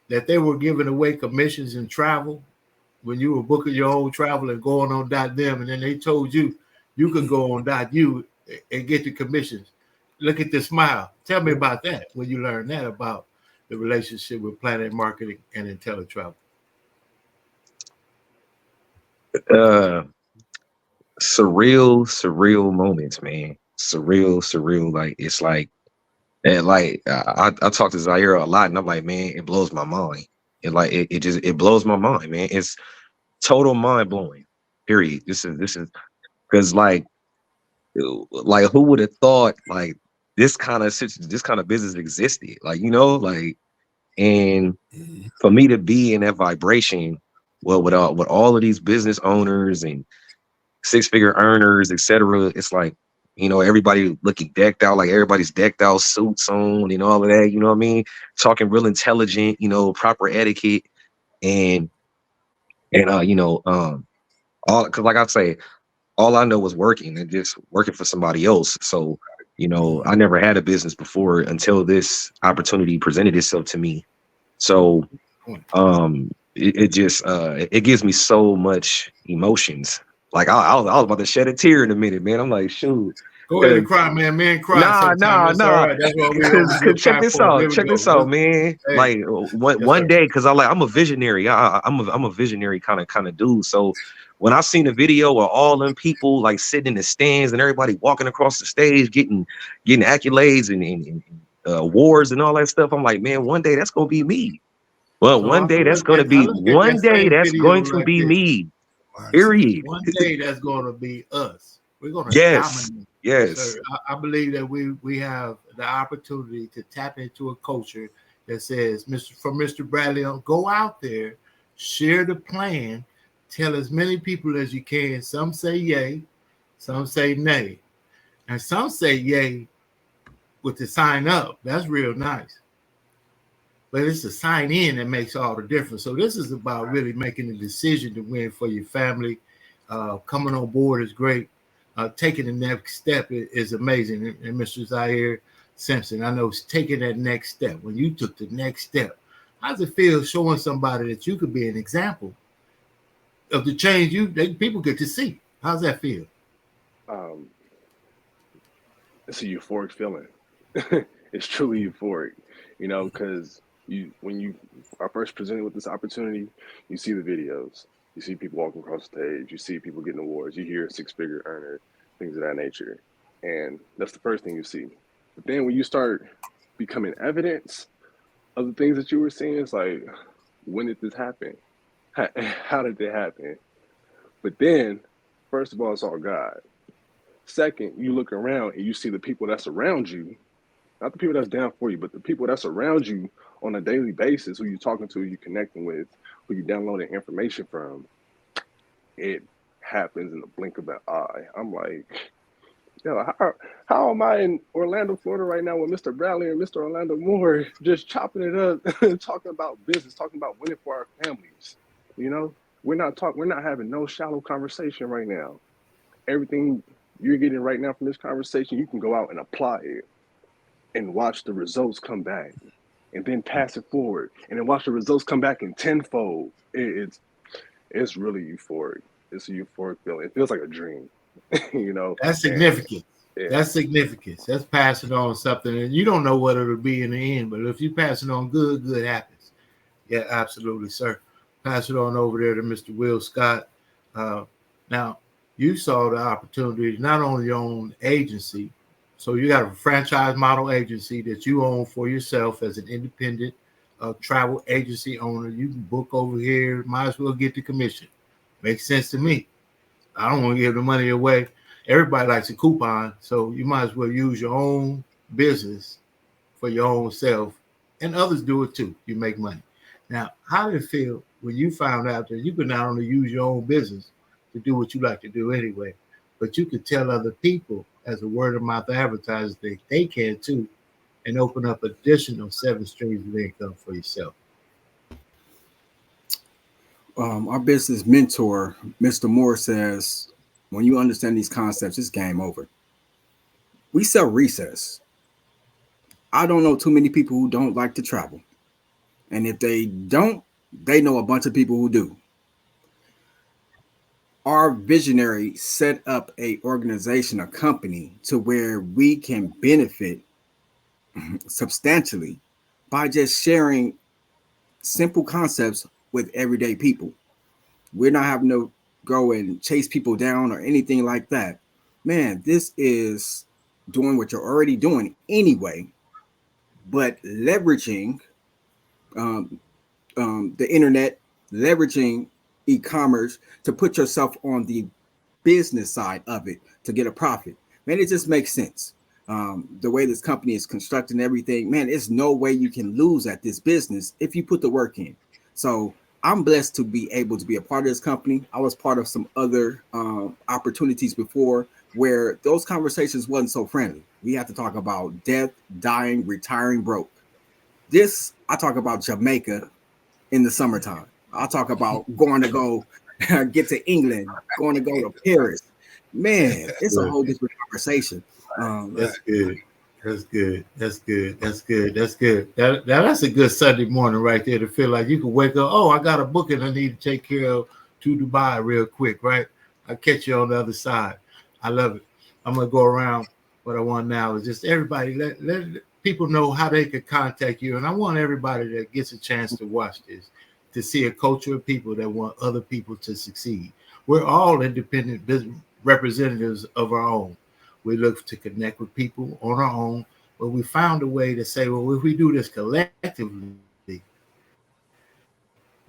that they were giving away commissions in travel when you were booking your own travel and going on .them, and then they told you you can go on .u and get the commissions? Look at the smile. Tell me about that when you learned that about the relationship with Planet Marketing and IntelliTravel.
Surreal moments, man. Surreal. Like it's like, and like I talk to Zaire a lot, and I'm like, man, it blows my mind. It blows my mind, man. It's total mind blowing. Period. This is because like who would have thought like this kind of business existed? Like, you know, like, and for me to be in that vibration, well, with all of these business owners and six-figure earners, etc., it's like, you know, everybody looking decked out, like everybody's decked out, suits on, and all of that. You know what I mean? Talking real intelligent, you know, proper etiquette, and you know, all because like I say, all I know was working and just working for somebody else. So, you know, I never had a business before until this opportunity presented itself to me. So, it just it gives me so much emotions. Like I was about to shed a tear in a minute, man. I'm like, shoot.
Go ahead and cry, man. Men cry sometimes. That's all right. That's what we always do.
Check this out, man.
Hey.
Like one day, because I'm a visionary. I'm a visionary kind of dude. So when I seen the video of all them people like sitting in the stands and everybody walking across the stage, getting accolades and awards and all that stuff, I'm like, man, one day that's gonna be me. Well, one day that's going to be me. Period.
One day that's going to be us. We're going to dominate.
Yes.
Sir. I believe that we have the opportunity to tap into a culture that says, Mr. Bradley, go out there, share the plan, tell as many people as you can. Some say yay, some say nay, and some say yay with the sign up. That's real nice. But it's the sign in that makes all the difference. So this is about really making a decision to win for your family. Coming on board is great. Taking the next step is amazing. And Mr. Zaire Simpson, I know, taking that next step. When you took the next step, how does it feel showing somebody that you could be an example of the change people get to see? How's that feel?
It's a euphoric feeling. It's truly euphoric, you know, because when you are first presented with this opportunity, you see the videos, you see people walking across the stage, you see people getting awards, you hear six-figure earner, things of that nature. And that's the first thing you see. But then when you start becoming evidence of the things that you were seeing, it's like, when did this happen? How did it happen? But then, first of all, it's all God. Second, you look around and you see the people that's around you, not the people that's down for you, but the people that's around you on a daily basis, who you're talking to, who you're connecting with, who you're downloading information from. It happens in the blink of an eye. I'm like, how am I in Orlando, Florida right now with Mr. Bradley and Mr. Orlando Moore just chopping it up, talking about business, talking about winning for our families. You know, we're not having no shallow conversation right now. Everything you're getting right now from this conversation, you can go out and apply it and watch the results come back, and then pass it forward, and then watch the results come back in tenfold. It's really euphoric. It's a euphoric feeling. It feels like a dream, you know.
That's significant. That's significance. That's passing on something, and you don't know what it'll be in the end, but if you pass it on good happens. Yeah, absolutely, sir. Pass it on over there to Mr. Will Scott. Now, you saw the opportunity to not only own agency, So you got a franchise model agency that you own for yourself as an independent travel agency owner. You can book over here. Might as well get the commission. Makes sense to me. I don't want to give the money away. Everybody likes a coupon, so you might as well use your own business for your own self, and others do it too. You make money. Now, how did it feel when you found out that you could not only use your own business to do what you like to do anyway, but you could tell other people as a word of mouth advertiser that they can too, and open up additional 7 streams of income for yourself?
Our business mentor, Mr. Moore, says, when you understand these concepts, it's game over. We sell recess. I don't know too many people who don't like to travel. And if they don't, they know a bunch of people who do. Our visionary set up a organization, a company, to where we can benefit substantially by just sharing simple concepts with everyday people. We're not having to go and chase people down or anything like that. Man, this is doing what you're already doing anyway, but leveraging the internet, leveraging e-commerce to put yourself on the business side of it to get a profit. Man, it just makes sense. The way this company is constructing everything, man, there's no way you can lose at this business if you put the work in. So I'm blessed to be able to be a part of this company. I was part of some other opportunities before where those conversations wasn't so friendly. We have to talk about death, dying, retiring broke. This, I talk about Jamaica in the summertime. I talk about going to go get to England, going to go to Paris. Man, it's a whole different conversation.
That's good. That's good. That's good. That's good. That's good. That's a good Sunday morning right there to feel like you can wake up. Oh, I got a booking I need to take care of to Dubai real quick, right? I'll catch you on the other side. I love it. I'm gonna go around. What I want now is just everybody let people know how they can contact you, and I want everybody that gets a chance to watch this to see a culture of people that want other people to succeed. We're all independent business representatives of our own. We look to connect with people on our own, but we found a way to say, well, if we do this collectively,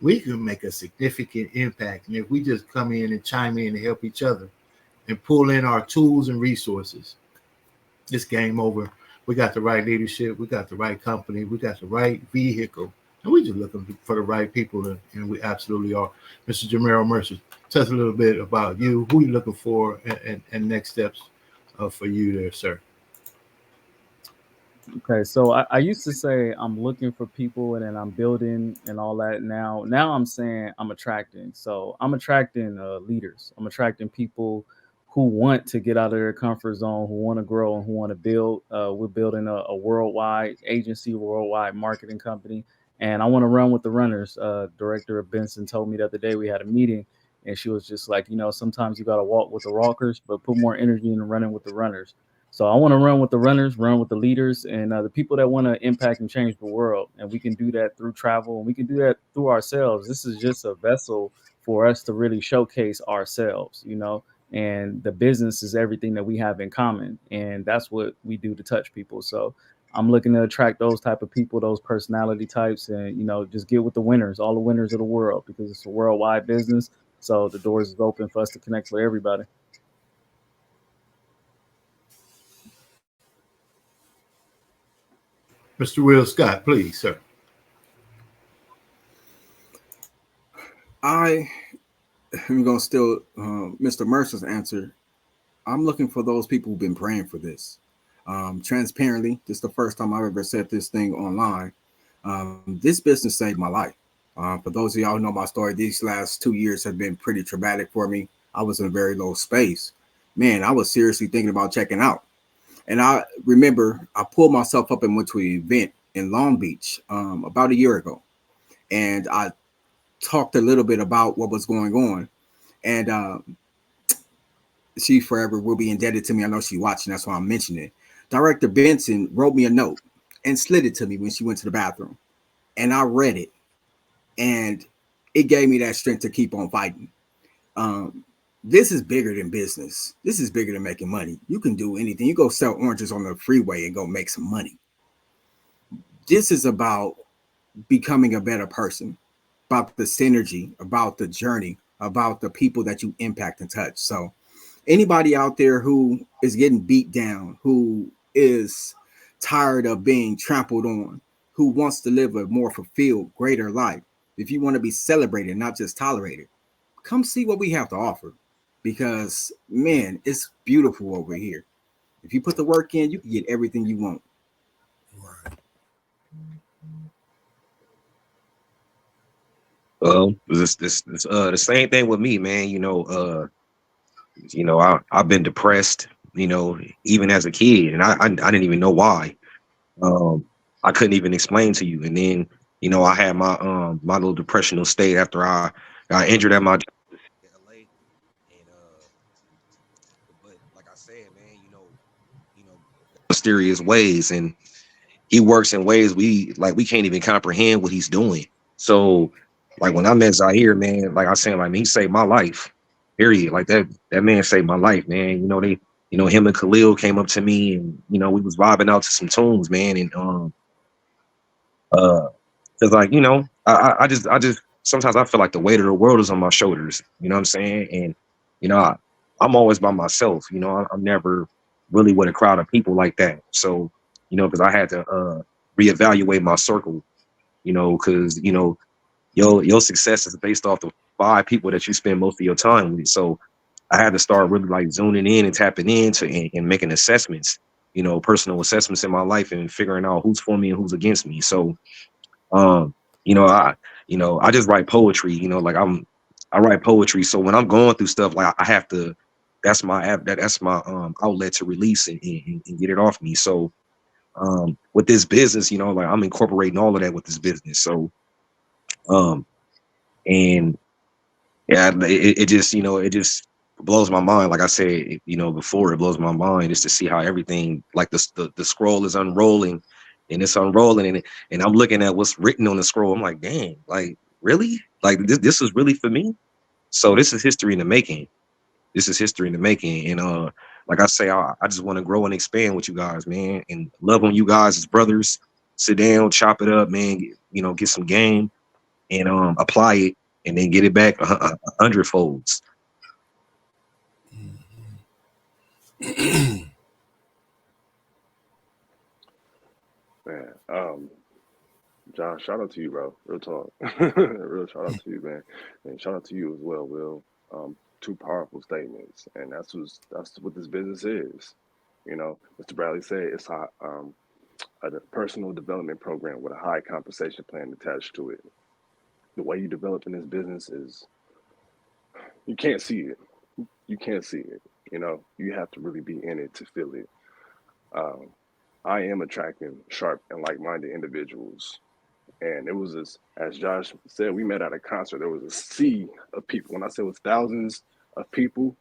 we can make a significant impact. And if we just come in and chime in and help each other and pull in our tools and resources, it's game over. We got the right leadership, we got the right company, we got the right vehicle, and we're just looking for the right people, and we absolutely are. Mr. Jamero Mercer, tell us a little bit about you, who you're looking for, and next steps for you there, sir.
Okay, so I used to say I'm looking for people and then I'm building and all that. Now I'm saying I'm attracting. So I'm attracting leaders. I'm attracting people who want to get out of their comfort zone, who want to grow and who want to build. We're building a worldwide agency, worldwide marketing company, and I want to run with the runners. Director Benson told me the other day we had a meeting, and she was just like, sometimes you got to walk with the walkers, but put more energy into running with the runners. So I want to run with the runners, run with the leaders, and the people that want to impact and change the world. And we can do that through travel, and we can do that through ourselves. This is just a vessel for us to really showcase ourselves, and the business is everything that we have in common. And that's what we do to touch people. So I'm looking to attract those type of people, those personality types, and, just get with the winners, all the winners of the world, because it's a worldwide business. So the doors is open for us to connect with everybody.
Mr. Will Scott, please, sir.
I'm going to steal Mr. Mercer's answer. I'm looking for those people who've been praying for this. Transparently, this is the first time I've ever said this thing online. This business saved my life. For those of y'all who know my story, these last 2 years have been pretty traumatic for me. I was in a very low space. Man, I was seriously thinking about checking out. And I remember I pulled myself up and went to an event in Long Beach about a year ago. And I talked a little bit about what was going on. And she forever will be indebted to me. I know she's watching. That's why I'm mentioning it. Director Benson wrote me a note and slid it to me when she went to the bathroom. And I read it. And it gave me that strength to keep on fighting. this is bigger than business. This is bigger than making money. You can do anything. You go sell oranges on the freeway and go make some money. This is about becoming a better person, about the synergy, about the journey, about the people that you impact and touch. So anybody out there who is getting beat down, who is tired of being trampled on, who wants to live a more fulfilled, greater life, if you want to be celebrated, not just tolerated, come see what we have to offer. Because, man, it's beautiful over here. If you put the work in, you can get everything you want.
This the same thing with me, man. I've been depressed, even as a kid, and I didn't even know why. I couldn't even explain to you. And then, I had my little depressional state after I got injured at my job in LA. And but like I said, man, mysterious ways, and he works in ways we can't even comprehend what he's doing. So like when I met Zaire, man, like I said, like he saved my life. Period. Like that man saved my life, man. Him and Khalil came up to me, and we was vibing out to some tunes, man. And cause like, I just sometimes I feel like the weight of the world is on my shoulders, you know what I'm saying? And I'm always by myself, I'm never really with a crowd of people like that. So, because I had to reevaluate my circle, because your success is based off the 5 people that you spend most of your time with. So I had to start really like zooming in and tapping into and making assessments, personal assessments in my life and figuring out who's for me and who's against me. So um, I just write poetry, like I write poetry. So when I'm going through stuff, like I have to, that's my that's my outlet to release and get it off me. So with this business, like I'm incorporating all of that with this business. So um and yeah, it just, it just blows my mind. Like I said, before, it blows my mind just to see how everything, like the scroll is unrolling, and it's unrolling, and I'm looking at what's written on the scroll. I'm like, dang, like really, like this is really for me. So this is history in the making. This is history in the making, and like I say, I just want to grow and expand with you guys, man, and love on you guys as brothers. Sit down, chop it up, man. Get some game and apply it, and then get it back a hundredfolds.
Man, John, shout out to you, bro. Real talk. Real shout out to you, man. And shout out to you as well, Will. 2 powerful statements. And that's what this business is. Mr. Bradley said it's a personal development program with a high compensation plan attached to it. The way you develop in this business is you can't see it. You can't see it. You have to really be in it to feel it. Um, I am attracting sharp and like-minded individuals. And it was as Josh said, we met at a concert. There was a sea of people. When I say it was thousands of people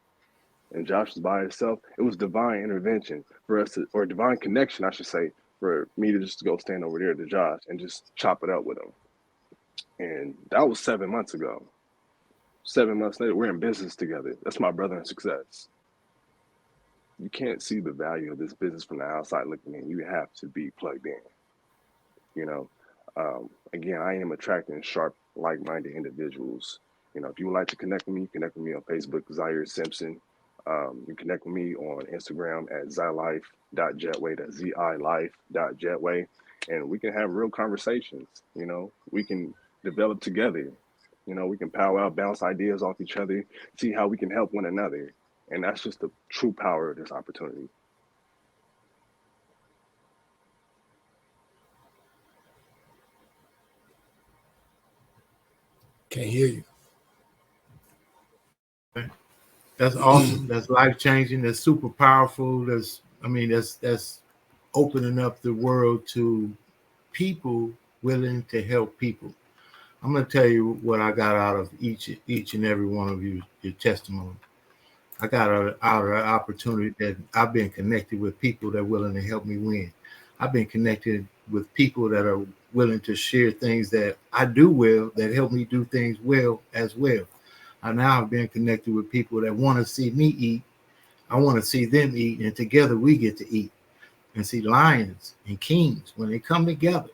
and Josh was by himself, it was divine intervention for us or divine connection, I should say, for me to just go stand over there to Josh and just chop it up with him. And that was 7 months ago. 7 months later, we're in business together. That's my brother in success. You can't see the value of this business from the outside looking in. You have to be plugged in. Again, I am attracting sharp, like-minded individuals. If you would like to connect with me on Facebook, Zaire Simpson. You connect with me on Instagram at zilife.jetway, that's zilife.jetway, and we can have real conversations. We can develop together. We can powwow, bounce ideas off each other, see how we can help one another. And that's just the true power of this opportunity.
Can't hear you.
That's awesome. That's life changing. That's super powerful. That's opening up the world to people willing to help people. I'm going to tell you what I got out of each and every one of you, your testimony. I got out of an opportunity that I've been connected with people that are willing to help me win. I've been connected with people that are willing to share things that I do well, that help me do things well as well. I now have been connected with people that want to see me eat. I want to see them eat, and together we get to eat. And see, lions and kings, when they come together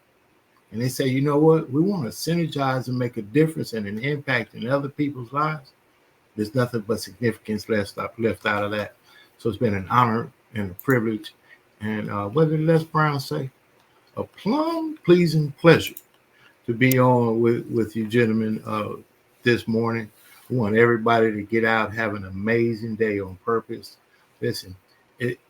and they say, you know what, we want to synergize and make a difference and an impact in other people's lives, there's nothing but significance left out of that. So it's been an honor and a privilege. And what did Les Brown say? A plum pleasing pleasure to be on with you gentlemen this morning. We want everybody to get out, have an amazing day on purpose. Listen,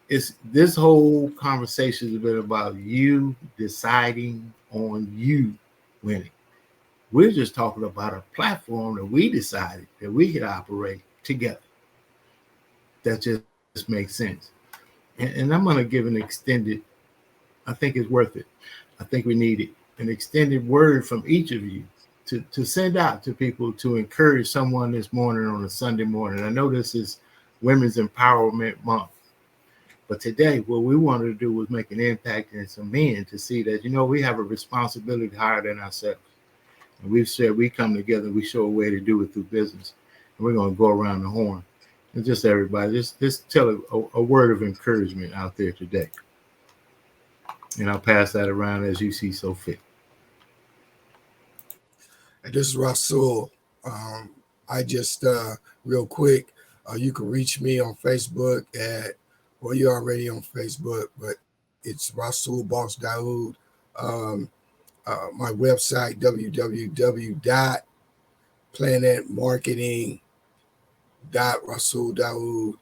it's this whole conversation has been about you deciding on you winning. We're just talking about a platform that we decided that we could operate together. That just makes sense. And I'm going to give an extended, I think it's worth it. I think we need it. An extended word from each of you to send out to people to encourage someone this morning on a Sunday morning. I know this is Women's Empowerment Month, but today what we wanted to do was make an impact in some men to see that, you know, we have a responsibility higher than ourselves. And we've said we come together, we show a way to do it through business. And we're going to go around the horn. And just everybody, just tell a word of encouragement out there today. And I'll pass that around as you see so fit.
This is Rasul. I just, real quick, you can reach me on Facebook at, well, you're already on Facebook, but it's Rasul Boss Daoud. My website, www.planetmarketing.Rasul Daoud.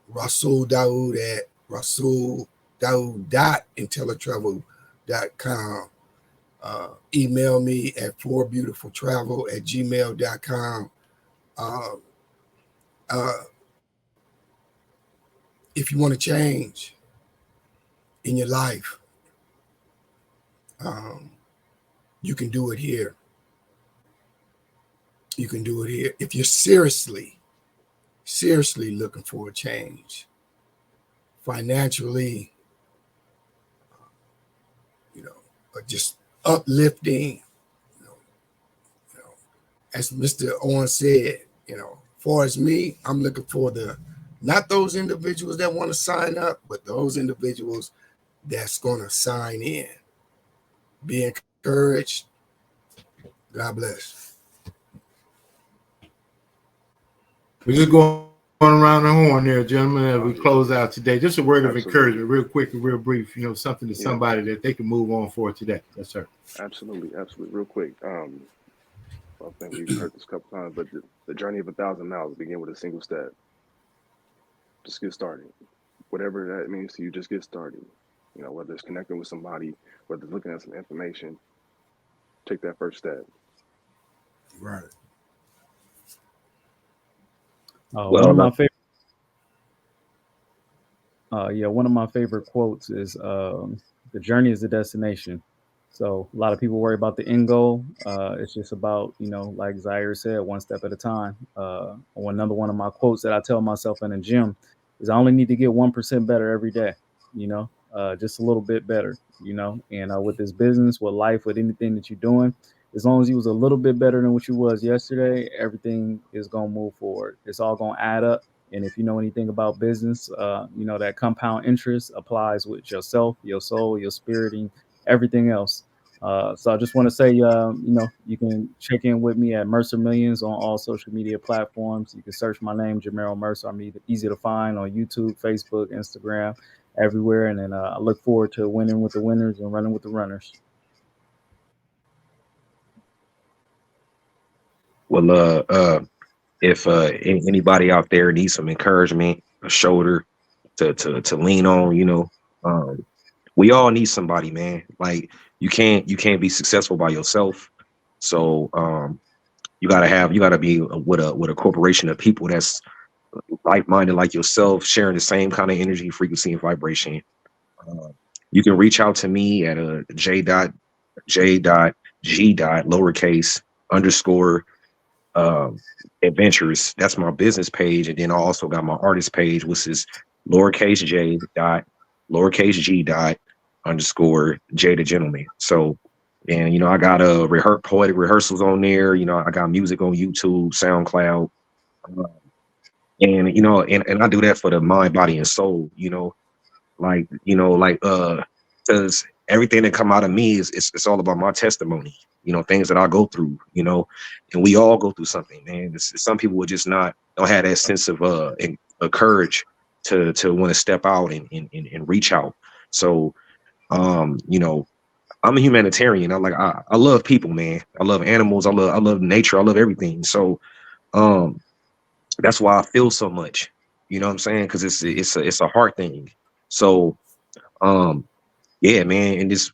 Rasul Daoud at rasuldaoud.intellitravel.com. Email me at forbeautifultravel@gmail.com. If you want to change in your life, you can do it here. You can do it here. If you're seriously looking for a change, financially, just uplifting, as Mr. Owens said, far as me, I'm looking for not those individuals that want to sign up, but those individuals that's going to sign in. Be encouraged. God bless.
We're just going around the horn there, gentlemen, as we close out today. Just a word of encouragement, real quick and real brief, something to somebody that they can move on for today. Yes, sir.
Absolutely. Real quick. I think we've heard this a couple times, but the journey of 1,000 miles begin with a single step. Just get started. Whatever that means to you, just get started. Whether it's connecting with somebody, whether it's looking at some information, take that first step.
Right.
One of my favorite. One of my favorite quotes is, "The journey is the destination." So a lot of people worry about the end goal. It's just about, like Zaire said, one step at a time. Another one of my quotes that I tell myself in the gym is I only need to get 1% better every day, just a little bit better, and with this business, with life, with anything that you're doing, as long as you was a little bit better than what you was yesterday, everything is going to move forward. It's all going to add up. And if you know anything about business, that compound interest applies with yourself, your soul, your spirit, and everything else. So I just want to say, you can check in with me at Mercer Millions on all social media platforms. You can search my name, Jamero Mercer. I'm easy to find on YouTube, Facebook, Instagram, everywhere. And then I look forward to winning with the winners and running with the runners.
Well, if anybody out there needs some encouragement, a shoulder to lean on, we all need somebody, man. Like you can't be successful by yourself. So you gotta be with a corporation of people that's like-minded like yourself, sharing the same kind of energy, frequency, and vibration. You can reach out to me at j.g. __ adventures. That's my business page, and then I also got my artist page, which is _J. _G. _ J the gentleman. So And I got poetic rehearsals on there. I got music on YouTube, SoundCloud, and and I do that for the mind, body, and soul. Because everything that come out of me is it's all about my testimony. Things that I go through. And we all go through something, man. Some people would just don't have that sense of courage to want to step out and reach out. So I'm a humanitarian. I love people, man. I love animals. I love nature. I love everything. So that's why I feel so much. You know what I'm saying? Because it's a heart thing. So yeah, man, and just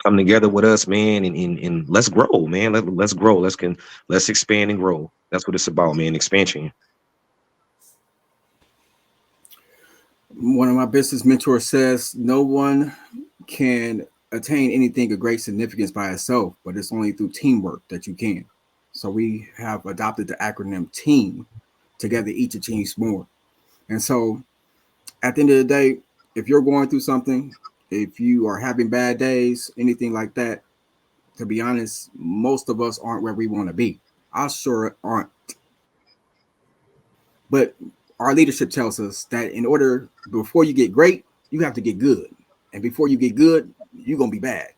come together with us, man, and let's grow, man. Let's grow. Let's expand and grow. That's what it's about, man. Expansion.
One of my business mentors says no one can attain anything of great significance by itself, but it's only through teamwork that you can. So we have adopted the acronym TEAM. Together, each achieves more. And so at the end of the day, if you're going through something, if you are having bad days, anything like that, to be honest, most of us aren't where we want to be. I sure aren't. But our leadership tells us that before you get great, you have to get good. And before you get good, you're going to be bad.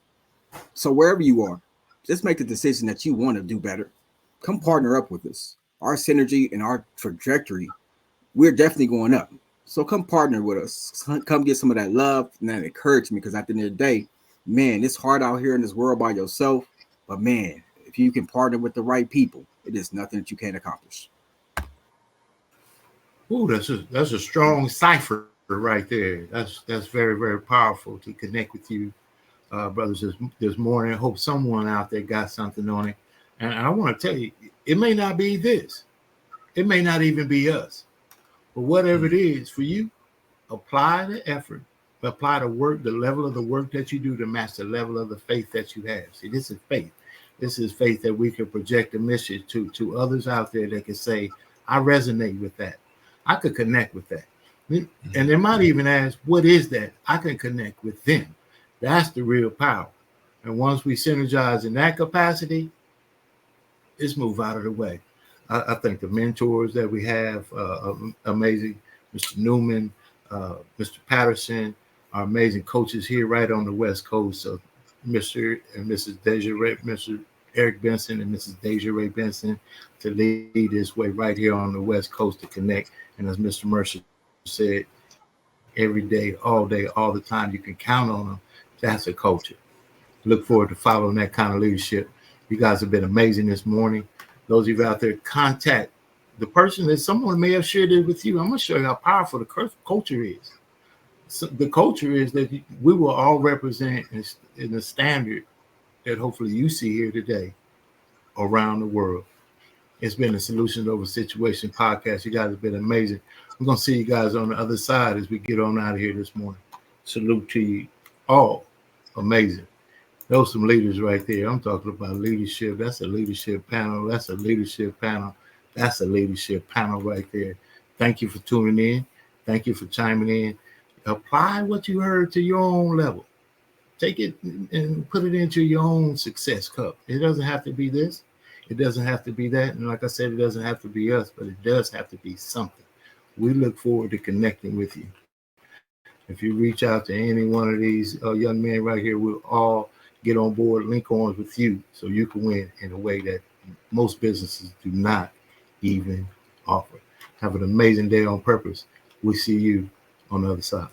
So wherever you are, just make the decision that you want to do better. Come partner up with us. Our synergy and our trajectory, we're definitely going up. So come partner with us. Come get some of that love and that encouragement, because at the end of the day, man, it's hard out here in this world by yourself. But man, if you can partner with the right people, it is nothing that you can't accomplish.
Ooh, that's a strong cipher right there. That's very, very powerful to connect with you, brothers, this morning. I hope someone out there got something on it. And I want to tell you, it may not be this. It may not even be us. But whatever it is for you, apply the effort, apply the work, the level of the work that you do to match the level of the faith that you have. See, this is faith. This is faith that we can project a message to others out there that can say, I resonate with that. I could connect with that. And they might even ask, what is that? I can connect with them. That's the real power. And once we synergize in that capacity, let's move out of the way. I think the mentors that we have, amazing, Mr. Newman, Mr. Patterson, our amazing coaches here right on the West Coast. So Mr. and Mrs. Desiree, Mr. Eric Benson and Mrs. Desiree Benson to lead this way right here on the West Coast to connect. And as Mr. Mercer said, every day, all the time, you can count on them. That's a culture. Look forward to following that kind of leadership. You guys have been amazing this morning. Those of you out there, contact the person that someone may have shared it with you. I'm going to show you how powerful the culture is. So the culture is that we will all represent in the standard that hopefully you see here today around the world. It's been a Solutions Over Situation podcast. You guys have been amazing. We're going to see you guys on the other side as we get on out of here this morning. Salute to you all. Amazing. Those some leaders right there. I'm talking about leadership. That's a leadership panel. That's a leadership panel. That's a leadership panel right there. Thank you for tuning in. Thank you for chiming in. Apply what you heard to your own level. Take it and put it into your own success cup. It doesn't have to be this. It doesn't have to be that. And like I said, it doesn't have to be us, but it does have to be something. We look forward to connecting with you. If you reach out to any one of these young men right here, we'll all get on board, link arms with you so you can win in a way that most businesses do not even offer. Have an amazing day on purpose. We'll see you on the other side.